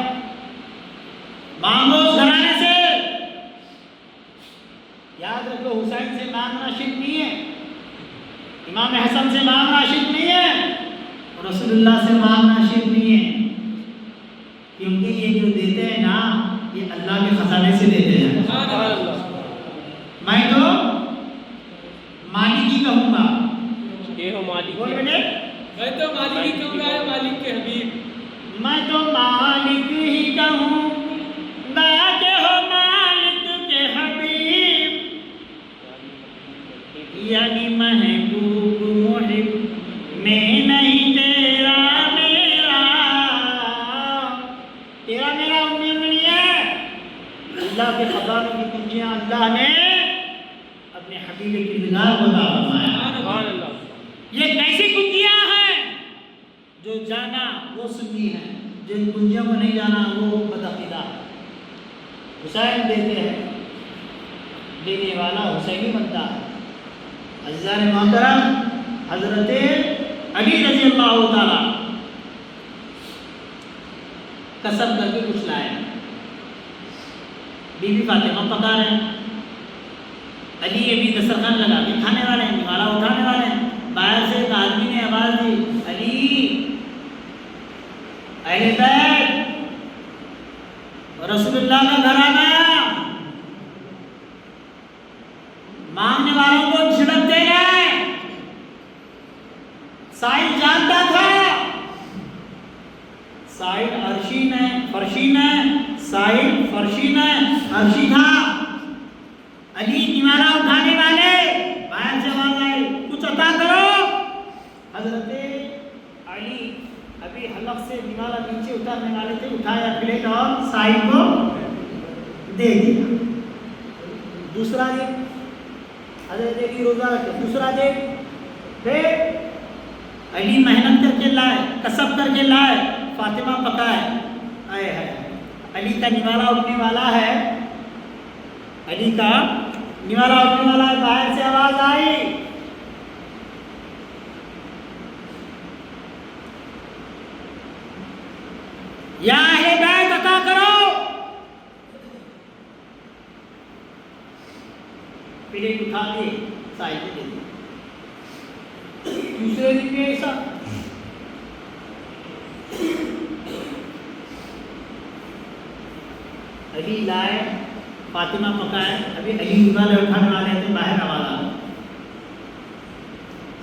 مانگو گھرانے سے. یاد رکھو حسین سے مانگنا شرک نہیں ہے, امام حسن سے مانگنا شرک نہیں ہے, اور رسول اللہ سے مانگنا شرک نہیں ہے, کیونکہ یہ جو دیتے ہیں نا یہ اللہ کے خزانے سے دیتے ہیں. میں تو مالک ہی کہوں گا, یہ ہو مالک, بول بیٹے میں تو مالک ہی کہوں گا, مالک کے حبیب. میں تو مالک ہی کہوں کہ ہو مالک کے حبیب, یعنی محبوب محب میں نہیں تیرا میرا, تیرا میرا امید نہیں ہے. اللہ کے خزانوں کی کنجیاں اللہ نے اپنے حبیب کی نگاہ کو عطا فرمایا. سبحان اللہ. یہ کیسی کنجیاں ہیں؟ جو جانا وہ سنی ہے, جن کنجیوں کو نہیں جانا وہ بدعقیدہ ہے. حسین دیتے ہیں, دینے والا حسینی بنتا ہے. عزیزان محترم حضرت علی رضی اللہ تعالیٰ کسب کر کے کچھ لائے, بی بی فاطمہ پکا رہے ہیں، علی یہ بھی دسترخوان لگا کے کھانے والے ہیں، نوالا اٹھانے والے ہیں. باہر سے ایک آدمی نے آواز دی، علی اہل بیت رسول اللہ کا گھرانہ مانگنے والوں کو جھڑک دے رہے ہیں. سائل جانتا تھا، سائل عرشی نے فرشی نے سائل فرشی نے عرشی تھا. علی نوالا اٹھانے والے، باہر سے آواز آئی کچھ عطا کرو. حضرت علی ابھی حلق سے نوالا نیچے اتارنے والے تھے، اٹھایا پلیٹ اور سائل کو دے دیا. دوسرا دے حضرت علی روزہ رکھے، دوسرا دے پھر علی محنت کر کے لائے، کسب کر کے لائے، فاطمہ پکائے. آئے ہے علی کا نوالا اٹھنے والا ہے، علی کا نوالا اٹھنے والا ہے. باہر سے آواز آئی یا اہل بیت عطا کرو. پلیٹ اٹھا کے سائل کو دے دیا. دوسرے دن بھی ایسا. علی لائے، فاطمہ پکائے. ابھی علی نوالا اٹھانے والے تھے، باہر آواز آ گئی.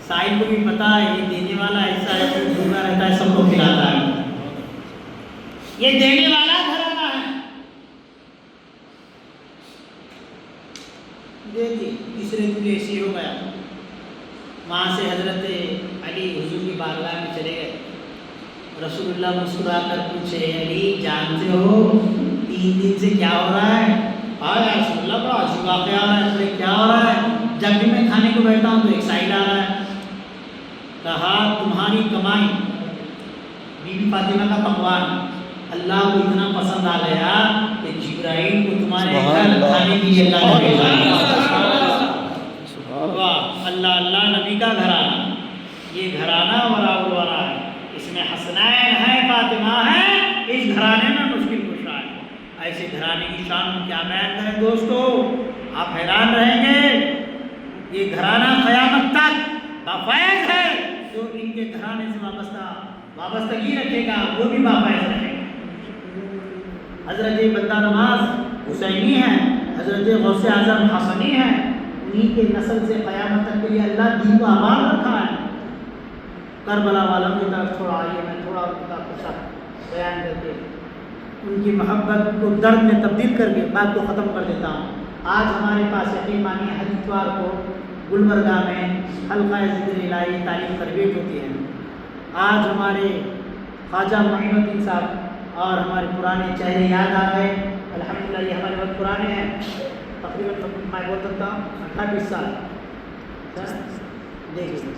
سائل کو بھی پتا ہے یہ دینے والا ایسا ہے، بھوکا رہتا ہے، سب کو کھلاتا ہے، یہ دینے والا گھرانہ ہے. دیکھیے تیسرے دن ایسے ہو گیا. وہاں سے حضرت علی حضور کی بارگاہ میں چلے گئے. رسول اللہ مسکرا کر پوچھے، علی جانتے ہو 3 دن سے کیا ہو رہا ہے؟ یا رسول اللہ بڑا عجیب واقعہ آ رہا ہے. کیا ہو رہا ہے؟ جب بھی میں کھانے کو بیٹھتا ہوں تو ایک سائل آ رہا ہے. کہا تمہاری کمائی، بی بی فاطمہ کا پکوان اللہ کو اتنا پسند آ گیا کہ جبرائیل کو تمہارے گھر کھانے کے لیے اللہ نے بھیجا. واہ اللہ اللہ، نبی کا گھرانہ، یہ گھرانہ وراء الورا ہے. اس میں حسنین ہے، فاطمہ ہے، اس گھرانے میں مشکل کشا ہے. ایسے گھرانے کی شان کیا بیان کریں دوستو، آپ حیران رہیں گے. یہ گھرانہ قیامت تک بافیض ہے. جو ان کے گھرانے سے وابستگی رکھے گا وہ بھی بافیض رہے گا. حضرت بندہ نواز حسینی ہیں، حضرت غوث اعظم حسنی ہیں. انہی کے نسل سے قیامت تک کے لیے اللہ دین کو آباد رکھا ہے. کربلا والوں کی طرف تھوڑا آئیے، میں تھوڑا ان کا قصہ بیان کر کے ان کی محبت کو درد میں تبدیل کر کے بات کو ختم کر دیتا ہوں. آج ہمارے پاس یقینی ہر اتوار کو گلبرگہ میں حلقہ ذکر الہی تعلیم تربیت ہوتی ہے. آج ہمارے خواجہ معین الدین صاحب اور ہمارے پرانے چہرے یاد آ گئے. الحمدللہ یہ ہمارے بہت پرانے ہیں، تقریباً میں بول سکتا ہوں 28 سال. دیکھیے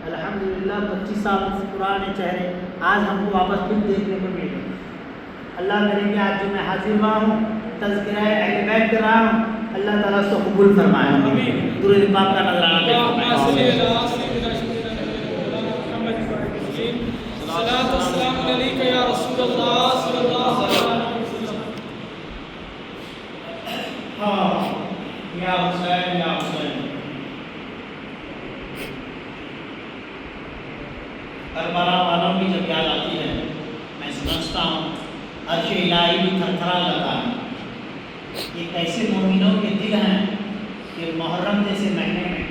الحمدللہ 25 سال پرانے چہرے آج ہم کو واپس پھر دیکھنے کو مل گئے. اللہ کرے کہ آج جو میں حاضر ہوا ہوں تذکرہ اہل بیت کر رہا ہوں، اللہ تعالیٰ اس کو قبول فرمائے. درود پاک کا نظرانہ پیش فرمائے. صلاۃ والسلام علیک یا رسول اللہ صلی اللہ علیہ وسلم. یا حسین یا حسین. کربلا والوں کی جب یاد آتی ہے میں سمجھتا ہوں عرش الہی بھی تھر تھرا جاتا ہے. یہ کیسے مومنوں کے دل ہیں کہ محرم جیسے مہینے میں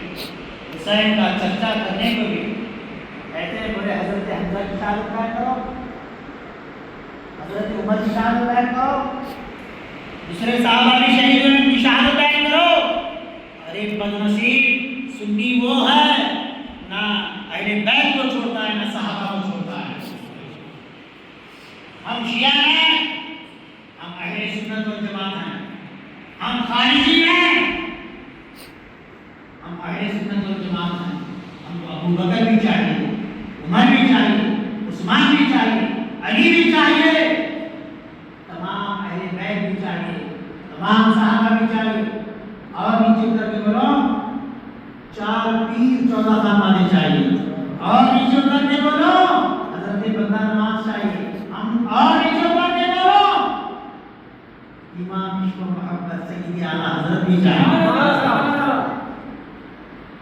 حسین کا چرچا کرنے کو بھی کہتے ہیں بولے حضرت حمزہ کی شہادت بیان کرو، حضرت عمر کی شہادت بیان کرو، دوسرے صحابہ بھی شہید ہوئے ان کی شہادت بیان کرو. ارے بدنصیب سنی وہ ہے نہ اہل بیت کو چھوڑتا ہے نہ صحابہ کو چھوڑتا ہے. ہم شیعہ ہیں، ہم اہل سنت والجماعت ہیں. ہم خارجی ہیں، ہم اہل سنت والجماعت ہیں. ہم کو ابو بکر بھی چاہیے، عمر بھی چاہیے، عثمان بھی چاہیے، علی بھی چاہیے، تمام اہل بیت بھی چاہیے، تمام صحابہ بھی چاہیے. اور نیچے اتر کے بولو 4 پیر 14 خاندان چاہیے. اور نیچے اتر کے بولو حضرت بندہ نواز چاہیے. ہم اور نیچے اتر کے بولو امام عشق و محبت سیدی اعلیٰ حضرت بھی چاہیے.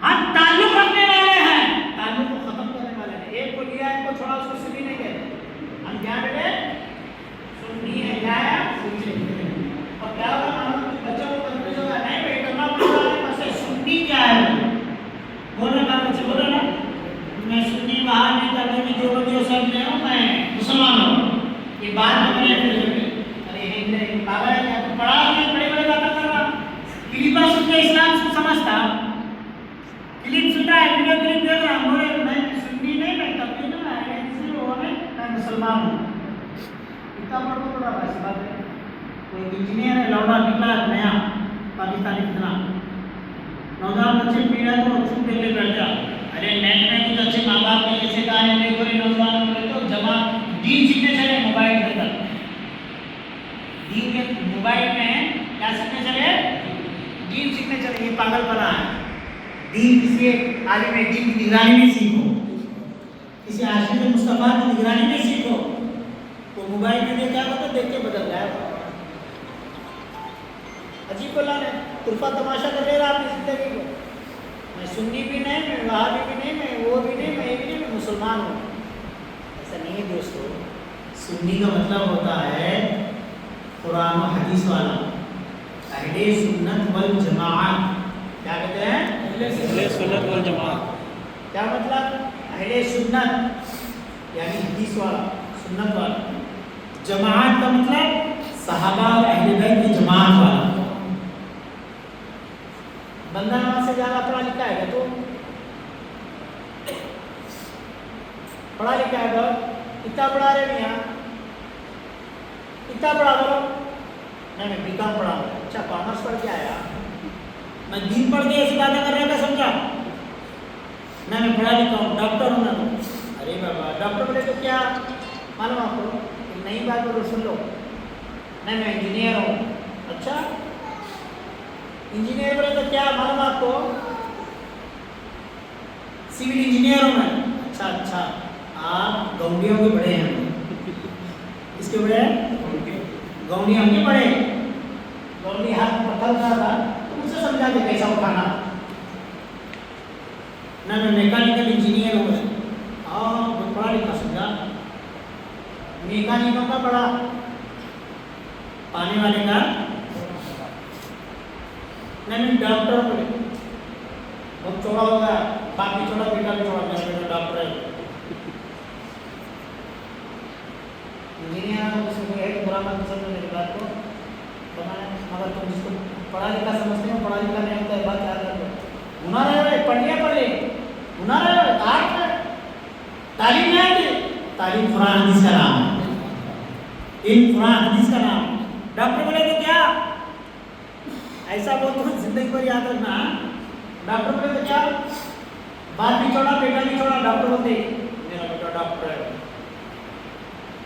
ہم تعلق رکھنے والے ہیں, تعلق کو ختم کرنے والے ہیں. ایک کو لیا ایک کو چھوڑا, اس کو سنی نہیں کہتے. ہم کیا بیٹے سنی ہے, کیا ہے سنی. اور کیا ہوگا بچوں کو کنفیوژ ہوگا, نہیں بھائی کرنا پڑتا ہے بس سنی کیا ہے. بولو نا بچے, بولو نا, میں سنی باہر نہیں کرنے کی جو بندی سب میں ہوں, میں مسلمان ہوں. یہ بات میں نے پھر ارے ہند پاگل ہے کیا, تو پڑھا نہیں, بڑے بڑے باتیں کر رہا. کلیپا سن کے اسلام کو سمجھتا, کلپ سن رہا ہے, ویڈیو کلپ دیکھ رہا, بولے میں سنی نہیں, میں تبدیل نہ ہے کسی وہ نہیں, میں مسلمان ہوں. اتنا بڑا بڑا ایسی بات ہے. کوئی انجینئر ہے لوڑا نکلا نیا پاکستانی کتنا نوجوان بچے پیڑا تو چھوٹ دے کے بیٹھ جا. ارے نیٹ میں کچھ اچھے ماں باپ کے ایسے گانے دیکھ رہے نوجوان ہوئے تو جمع دین سیکھنے چلے موبائل کے اندر. دین کے موبائل میں کیا سیکھنے چلے, دین سیکھنے چلے. یہ پاگل بنا ہے. دین کسی عالم دین کی نگرانی میں سیکھو, کسی عاشق مصطفیٰ کی نگرانی میں سیکھو. وہ موبائل میں دیکھ جاتا تو دیکھ کے بدل جائے. عجیب اللہ نے طرفہ تماشا کر لے رہا اپنی زندگی کو. میں سنی بھی نہیں, میں وہابی بھی نہیں, میں وہ بھی نہیں, میں یہ بھی نہیں, میں مسلمان ہوں. ایسا نہیں ہے دوستو. سنی کا مطلب ہوتا ہے قرآن و حدیث والا, اہل سنت والجماعت. کیا کہتے ہیں, اہل سنت والجماعت. کیا مطلب, اہل سنت یعنی حدیث والا, سنت والا. جماعت کا مطلب صحابہ اور اہل بیت کی جماعت والا. بندہ نماز سے زیادہ پڑھا لکھا ہے تو پڑھا لکھا ہے تو اتنا پڑھا رہے نہیں, اتنا پڑھا دو نہیں, میں بی کام پڑھا ہوں. اچھا کامرس پڑھ کے آیا, میں دین پڑھ کے ایسی باتیں کر رہا تھا سمجھا. میں پڑھا لکھا ہوں, ڈاکٹر ہوں میں. ارے بابا ڈاکٹر بولے تو کیا معلوم آپ کو, نئی بات بولو سن لو. نہیں میں انجینئر ہوں. اچھا انجینئر بولے تو کیا معلوم آپ کو, سول انجینئر ہوں میں. اچھا اچھا آپ گونڈیوں کے بڑے ہیں. کس کے بڑے ہیں, گونڈی ہم کے بڑے. گونڈی ہاتھ پتھر کا تھا تو مجھ سے سمجھا دے کیسا اٹھانا. نہ میں میکانیکل انجینئر ہوں میں. ہاں پڑھا لکھا سمجھا. میکانیکوں کا پڑھا, پانی والے کا نہیں. ڈاکٹر بولے بہت چوڑا ہو گیا, باپ بھی چھوڑا, بیٹا بھی چھوڑا, میرا بیٹا ڈاکٹر ہے. انجینئر کسی کو ایک برا مت سمجھو میری بات کو بنایا, مگر تم جس کو پڑھا لکھا سمجھتے ہو, پڑھا لکھا نہیں ہوتا ہے, بات یاد رکھو. گناہ رہے پڑھ لیا پڑھ لے, گناہ رہے آٹھ تعلیم نہیں آتی. تعلیم قرآن حدیث کا نام ہے, علم قرآن حدیث کا نام ہے. ڈاکٹر بولے تو کیا ایسا بول تو زندگی کو یاد رکھنا. ڈاکٹر بولے تو کیا باپ بھی چھوڑا, بیٹا بھی چھوڑا, ڈاکٹر بولتے میرا بیٹا ڈاکٹر ہے.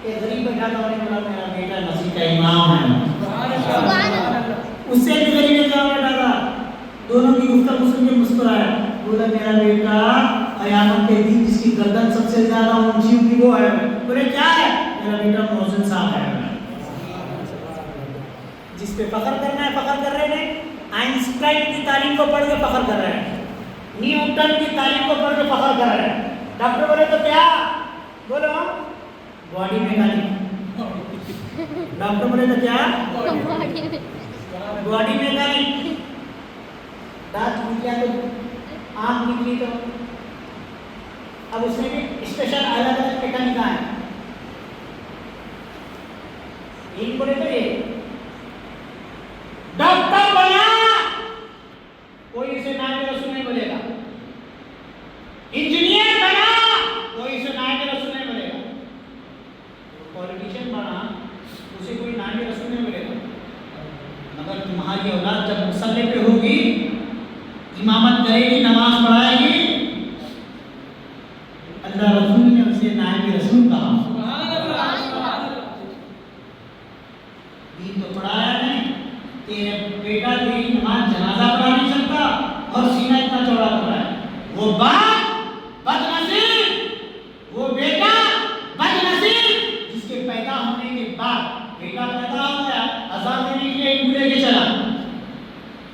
ایک غریب بیٹا تھا, میرا بیٹا مسجد کا امام ہے. اس سے بھی غریب بیٹا تھا, دونوں کی گفتگو سن کے مسکرایا. بولا میرا بیٹا قیامت کے دن جس کی گردن سب سے زیادہ اونچی ہوگی وہ ہے. بولے کیا ہے, میرا بیٹا محسن صاحب ہے. جس پہ فخر کرنا ہے فخر کر رہے ہیں. آئنسٹائن کی تعلیم کو پڑھ کے فخر کر رہے ہیں, نیوٹن کی تعلیم کو پڑھ کے فخر کر رہے ہیں. ڈاکٹر بولے تو کیا, بولو باڈی میکینک. ڈاکٹر بولے تو کیا باڈی میکینک. دانت نکلا تو آنکھ نکلی تو اب اس میں بھی اسپیشل الگ الگ میکینک ہے. ایک بولے تو یہ ڈاکٹر بنا, کوئی اسے نام رسول نہیں بولے گا. انجینئر بنا, کوئی اسے نام رسول نہیں بولے گا. پولیٹیشین بنا, اسے کوئی نام رسول نہیں بولے گا. مگر تمہاری اولاد جب مصلی پہ ہوگی, امامت کرے گی, نماز پڑھائے گی, اللہ رسول نے اسے نام رسول کہا. دین تو پڑھایا نہیں, تیرے بیٹا تیری نماز جنازہ پڑھا نہیں سکتا اور سینہ اتنا چوڑا کر رہا ہے. وہ باپ بد نصیب, وہ بیٹا بد نصیب, جس کے پیدا ہونے کے بعد بیٹا پیدا ہو گیا, اذان دینے کے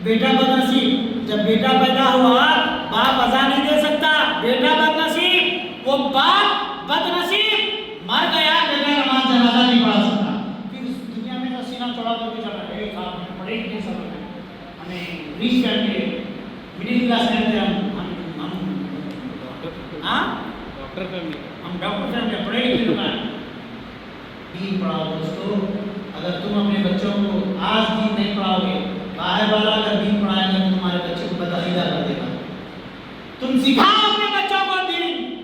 بیٹا بدنصیب، جب بیٹا پیدا ہوا باپ اذان نہیں دے سکتا، بیٹا بدنصیب، وہ باپ بدنصیب مر گیا، بیٹا نماز جنازہ نہیں پڑھا سکتا، پھر اس دنیا میں تو سینہ چوڑا کر کے چلا ہے، آپ پڑھے نہیں سب ہمیں ریچ کر کے مڈل کلاس میں ہم ڈاکٹر فیملی پڑھے لکھے لوگ ہیں، دین پڑھاؤ دوستو، اگر تم اپنے بچوں کو آج دین نہیں پڑھاؤ گے، باہر والا اگر دین پڑھائے گا تو تمہارے بچے کو بدعقیدہ کر دے گا۔ تم سکھاؤ اپنے بچوں کو دین،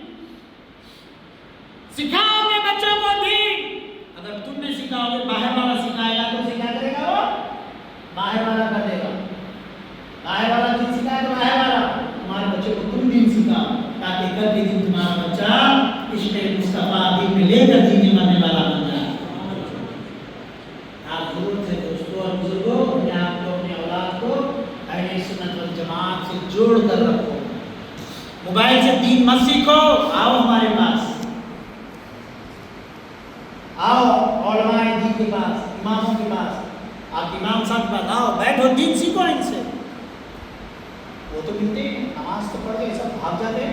سکھاؤ اپنے بچوں کو دین، اگر تم نے سکھاؤ گے باہر والا سکھائے گا تو کیا کرے گا، وہ باہر والا کر دے گا، باہر والا دین سکھائے تو باہر والا، تمہارے بچے کو تم دین سکھاؤ تاکہ کل کے دن تمہارا بچہ عشق مصطفیٰ دین میں لے کر جینے مرنے والا بن جائے۔ آپ ضرورت ہے دوستوں اور بزرگوں، اپنے آپ کو اپنے اولاد کو اہل سنت والجماعت سے جوڑ کر رکھو، موبائل سے دین مت سیکھو، آؤ ہمارے پاس، آؤ علماء دین کے پاس، اماموں کے پاس، آپ امام صاحب کے پاس آؤ، بیٹھو، دین سیکھو ان سے۔ وہ تو ملتے ہیں، نماز تو پڑھ کے سب بھاگ جاتے ہیں،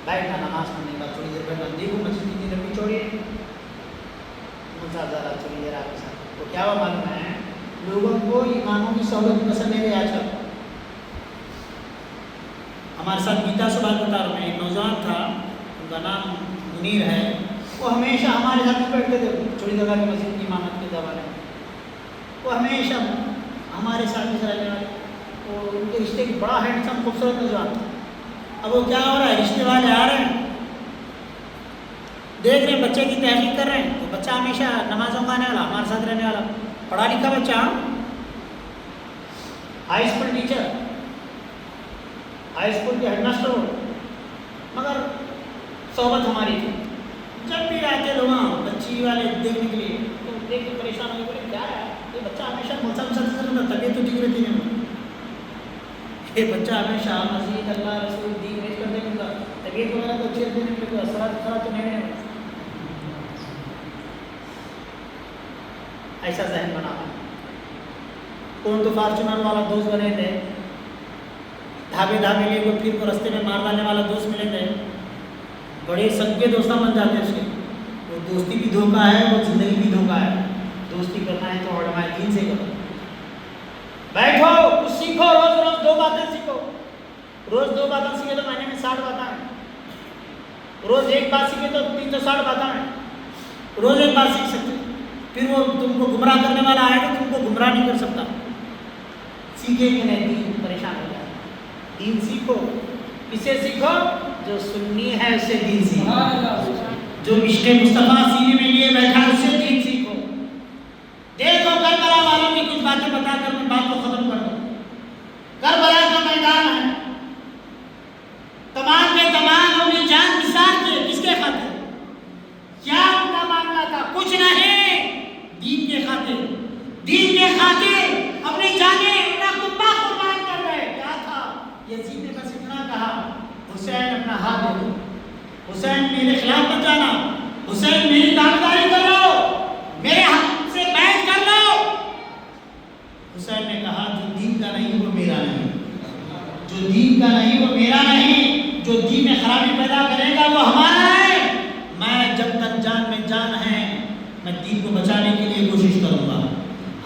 بیٹھنا نماز پڑھنے کے بعد تھوڑی دیر بیٹھنا، دیکھو مسجد کی لمبی چوڑی ہے، ذرا تھوڑی دیر آپ کے ساتھ، تو کیا وہ معلوم ہے لوگوں کو اماموں کی سہولت پسند نہیں ہے آج کل۔ ہمارے ساتھ گیتا سے بات بتا رہا ہوں، ایک نوجوان تھا، ان کا نام منیر ہے، وہ ہمیشہ ہمارے ساتھ ہی بیٹھتے تھے چھوٹی جگہ کی مسجد کی امامت کے زمانے میں، وہ ہمیشہ ہمارے ساتھ ہی رہنے والے، وہ ان کے رشتے کی بڑا ہینڈسم خوبصورت نوجوان تھا۔ اب وہ کیا ہو رہا ہے، رشتے والے آ رہے ہیں، دیکھ رہے ہیں بچے کی تحقیق کر رہے ہیں، تو بچہ ہمیشہ نمازوں کا آنے والا، ہمارے ساتھ رہنے والا، پڑھا لکھا بچہ، high school teacher, high school کے ہیڈ ماسٹر ہو، مگر صحبت ہماری تھی، جب بھی آتے لوگ بچی والے دیکھنے کے لیے تو دیکھ کے پریشان ہو گئے، کیا ہے یہ بچہ ہمیشہ مسلسل طبیعت تو ٹھیک رہتی نہیں، یہ بچہ ہمیشہ مسجد اللہ رسول دین میچ کرنے کے بعد طبیعت وغیرہ تو اچھی رہتی نہیں، کوئی اثرات خراب تو نہیں ہے، ایسا ذہن بنا۔ کون تو فارچونر والا دوست بنے تھے، دھابے لے کو پھر کو رستے میں مار ڈالنے والا دوست ملے تھے، بڑے سگے دوستاں بن جاتے ہیں اس کے، وہ دوستی بھی دھوکہ ہے، وہ زندگی بھی دھوکہ ہے۔ دوستی کرنا ہے تو علماء دین سے کرو، بیٹھو کچھ سیکھو، روز روز 2 باتیں سیکھو، روز 2 باتیں سیکھے تو مہینے میں 60 باتیں ہیں، روز 1 بات سیکھے تو 360 باتیں ہیں، روز 1 بات سیکھ سکتے، پھر وہ تم کو گمراہ کرنے والا آئے تو تم کو گمراہ نہیں کر سکتا۔ سیکھے کہ نہیں دین پریشان ہو جائے، دین سیکھو، اسے سیکھو جو سنی ہے اسے دین سیکھو، جو عشق مصطفیٰ سینے میں لیے بیٹھا اسے دین سیکھو۔ دیکھو کربلا والوں کی کچھ باتیں بتا کر میں بات کو ختم کر دوں۔ کربلا کا میدان ہے، تمام کے تمام اپنی جان نثار کیے، کس کے خاطر؟ کیا ان کا معاملہ تھا؟ کچھ نہیں، دین کے خاطر، دین کے خاطر اپنی جانیں اپنا کنبہ قربان کر رہے۔ کیا تھا؟ یزید نے بس اتنا کہا، حسین اپنا ہاتھ دے دو، حسین میرے خلاف مت جانا، حسین میری دعویداری کر لو، میرے حق سے بیعت کر لو۔ حسین نے کہا جو دین کا نہیں وہ میرا نہیں، جو دین کا نہیں وہ میرا نہیں، جو دین میں خرابی پیدا کرے گا وہ ہمارا ہے۔ میں جب تک جان میں جان ہے میں دین کو بچانے کے لیے کوشش کروں گا۔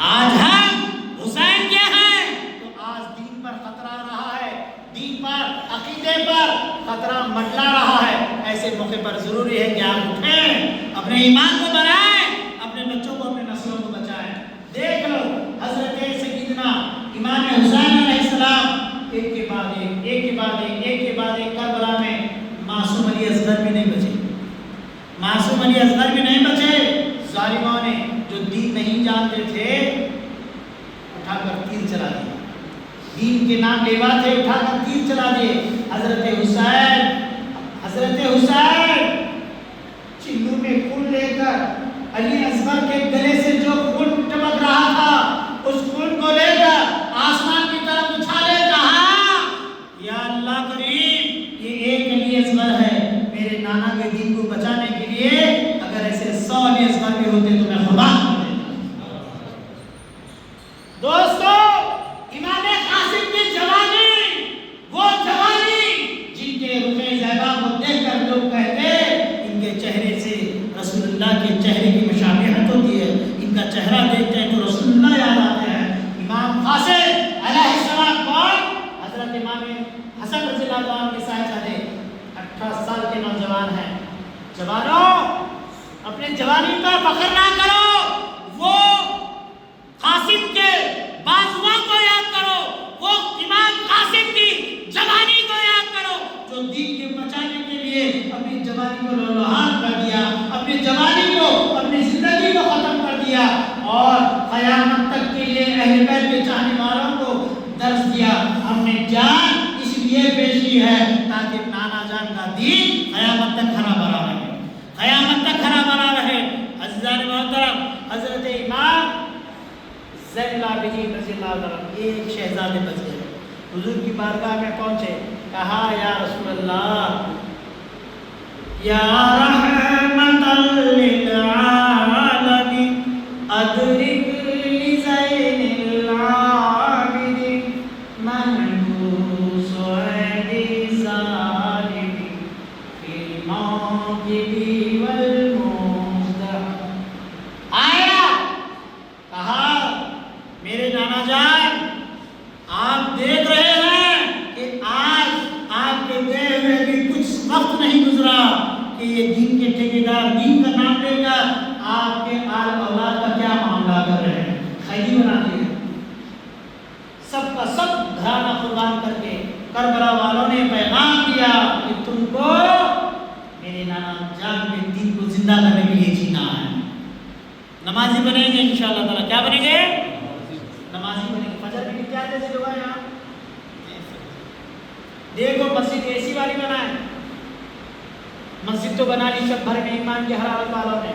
آج ہم حسین کے ہیں تو آج دین پر خطرہ رہا ہے، دین پر عقیدے پر خطرہ منڈلا رہا ہے، ایسے موقع پر ضروری ہے کہ آپ اٹھیں، اپنے ایمان کو بنائیں، اپنے بچوں کو اپنے نسلوں کو بچائیں۔ دیکھ لو حضرت سیدنا امام حسین علیہ السلام ایک کے بعد ایک کربلا میں معصوم علی اصغر بھی نہیں بچے، معصوم علی اصغر بھی نہیں بچے، ظالموں نے جو دین نہیں جانتے تھے اٹھا کر تیر چلا دیے، دین کے نام لیوا تھے اٹھا کر تیر چلا دیے۔ حضرت حسین چلو میں خون لے کر علی اصغر کے گلے سے جو خون ٹپک رہا تھا اس خون کو لے کر آسمان کی طرف اچھالے، کہا یا اللہ کریم یہ ایک علی اصغر ہے، میرے نانا کے دین کو بچانے کے لیے اگر ایسے 100 علی اصغر بھی ہوتے تو میں قربان کر دیتا۔ چہرہ دیکھتے ہیں تو رسول اللہ یاد آتے ہیں. امام قاسم علیہ السلام کون؟ حضرت امام حسن رضی اللہ عنہ کے صاحبزادے 18 سال کے نوجوان ہیں. جوانوں اپنے جوانی پر فخر نہ کرو، وہ قاسم کے بازوؤں کو یاد کرو، وہ امام قاسم کی جوانی کو یاد کرو جو دین کے بچانے کے لیے اپنی جوانی کو لہوحان کر دیا، اپنی جوانی کو، اپنی زندگی کو ختم کر دیا اور قیامت تک کے لیے اہل بیت کے چاہنے والوں کو درس دیا. ہم نے جان اس لیے پیش کی ہے تاکہ نانا جان کا دین قیامت تک ہرا بھرا رہے، قیامت تک ہرا بھرا رہے. عزیزان محترم، حضرت امام زین العابدین رضی اللہ عنہ ایک شہزادے بچ گئے، حضور کی بارگاہ میں پہنچے، کہا یا رسول اللہ، یا رحمت للعالمین ادرک لزین العابدین منحوس عید ظالم فی الموکب والمزدح. آیا کہا میرے نانا جان، آپ دیکھ رہے ہیں کہ آج آپ کے گئے ہوئے بھی کچھ وقت نہیں گزرا کہ یہ دین کے ٹھیکیدار دین کا نام لے کر آپ کے آل اولاد کا کیا معاملہ کر رہے ہیں، قیدی بنا دیے. سب کا سب گھرانہ قربان کر کے کربلا والوں نے پیغام دیا کہ تم کو میرے نانا جان کے دین کو زندہ کرنے کے لیے جینا ہے. نمازی بنیں گے انشاءاللہ تعالیٰ. کیا بنیں گے؟ نمازی بنیں گے. فجر بھی کیا جیسے لوگ یہاں دیکھو مسجد اے سی والی بنائے، مسجد تو بنا لی شب بھر میں ایمان کی حرارت والوں نے.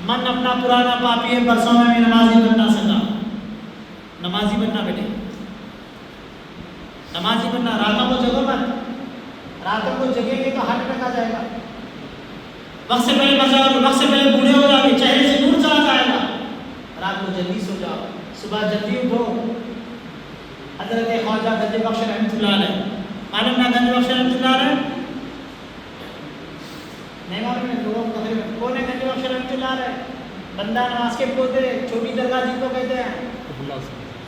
من اپنا پرانا پاپی ہے، برسوں میں نمازی بننا سکا. نمازی بننا بیٹے، نمازی بننا. راتوں کو جگو مت، راتوں کو جگیں گے تو ہارٹ اٹیک آ جائے گا. وقت سے پہلے مزہ، وقت سے پہلے بوڑھے ہو جاؤ گے، چہرے سے نور چلا جائے گا. رات کو جلدی سو جاؤ، صبح جلدی اٹھو. حضرت خواجہ گنج بخش رحمۃ اللہ علیہ، معلوم نہ گنج بخش رحمۃ اللہ علیہ؟ نہیں معلوم ہے لوگوں کو تقریباً. کون ہے گنج بخش رحمۃ اللہ علیہ؟ بندہ نواز کے پوتے، چھوٹی درگاہ جن کو کہتے ہیں،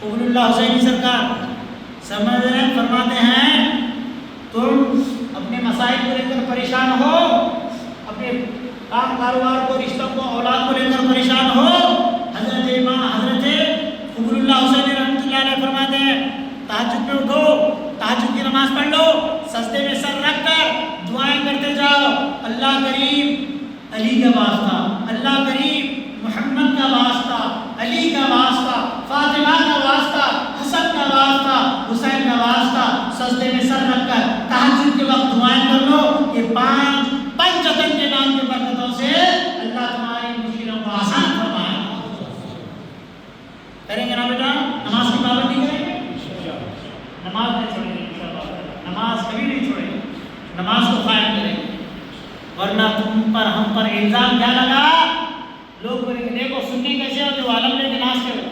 قبول اللہ حسینی سرکار. سمجھ رہے ہیں؟ فرماتے ہیں تم اپنے مسائل کو لے کر پریشان ہو، اپنے کام کاروبار کو، رشتوں کو، اولاد کو لے کر پریشان ہو. حضرت امام حضرت قبول اللہ حسین رحمۃ اللہ علیہ فرماتے ہیں تہجد میں اٹھو، تہجد کی نماز پڑھ لو، سجدے میں سر رکھ کر دعائیں کرتے جاؤ. اللہ کریم علی کا واسطہ، اللہ کریم محمد کا واسطہ، علی کا واسطہ، فاطمہ کا واسطہ، حسن کا واسطہ، حسین کا واسطہ. سجدے میں سر رکھ کر تہجد کے وقت دعائیں کر لو. یہ پنج عدد کے نام کی برکتوں سے اللہ تمہاری مشکلوں کو آسان فرمائے. کریں گے نا بیٹا؟ نماز کی پابندی کریں گے، نماز نہیں چھوڑیں گے انشاءاللہ. نماز کبھی نہیں چھوڑیں گے، نماز کو قائم کریں گے. ورنہ تم پر ہم پر الزام کیا لگا؟ لوگ بولیں گے دیکھو سنی کیسے ہو جو عالم نے نماز کرو.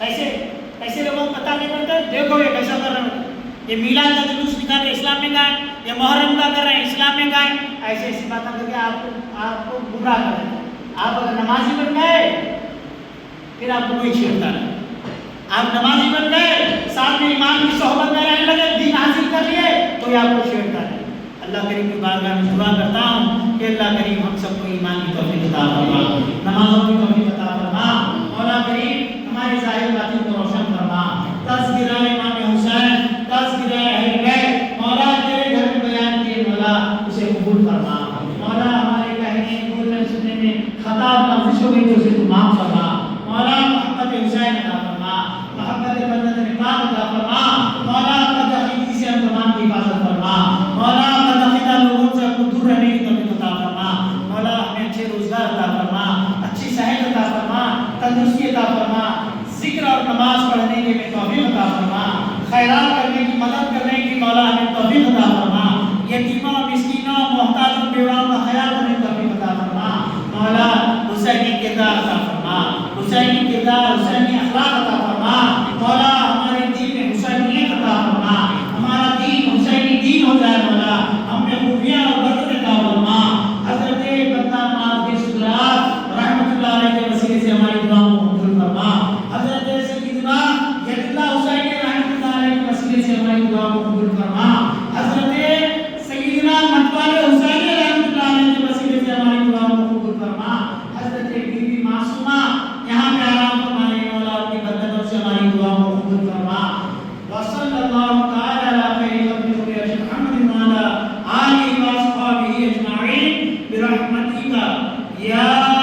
ایسے لوگوں کو پتہ نہیں پڑتا. دیکھو یہ کیسا کر رہے ہیں، یہ میلاد کا جلوس نکال رہے اسلام میں گائیں، یہ محرم کا کر رہے ہیں اسلام میں گائیں. ایسی باتیں کر کے آپ کو گمراہ کر رہے ہیں. آپ اگر نمازی بن گئے پھر آپ کو کوئی چھیڑتا نہیں. آپ نمازی بن گئے، ساتھ میں امام کی صحبت میں رہنے لگے، دین حاصل کر لیے تو یہ آپ کو چھیڑتا نہیں. اللہ کریم کی بارگاہ میں دعا کرتا ہوں کہ اللہ کریم ہم سب کو ایمان کی توفیق عطا فرما، نمازوں کی توفیق عطا فرما. مولا کریم ہماری ظاہر باطن کو روشن فرما. تذکرہ امام حسین، تذکرہ اہل بیت، مولا تیرے گھر میں بیان کیے مولا اسے قبول فرما. مولا ہمارے کہنے بولنے سننے میں خطا لفظ ہو گئی تو اسے تو معاف فرما. مولا محبت حسین عطا فرما، محبت بندت نقاب عطا فرما. مولا بدعقیدگی سے ہم تمام کی حفاظت فرما. مولا بدعقیدہ لوگوں سے ہم کو دور رہنے کی توفیق عطا فرما. مولا ہمیں اچھے روزگار عطا فرما، اچھی صحت عطا فرما، تندرستی عطا فرما. ذکر اور نماز پڑھنے کی ہمیں توفیق عطا فرما. خیرات کرنے کی، مدد کرنے کی مولا ہمیں توفیق عطا فرما. یتیموں، مسکینوں، محتاجوں، بیواؤں کا خیال کرنے کی توفیق عطا فرما. مولا حسینی کردار عطا فرما، حسینی کردار، حسینی اخلاق عطا فرما. مولا ہمارے دین میں حسینیت عطا فرما، ہمارا دین حسینی دین ہو جائے. مولا ہم میں خوبیاں اور برکت عطا فرما. حضرت بندہ نواز کے سکرات رحمۃ اللہ علیہ کے وسیلے اللہ تعالی علی خیر خلق اشرف محمد وعلی آلہ واصحابہ اجمعین برحمتک یا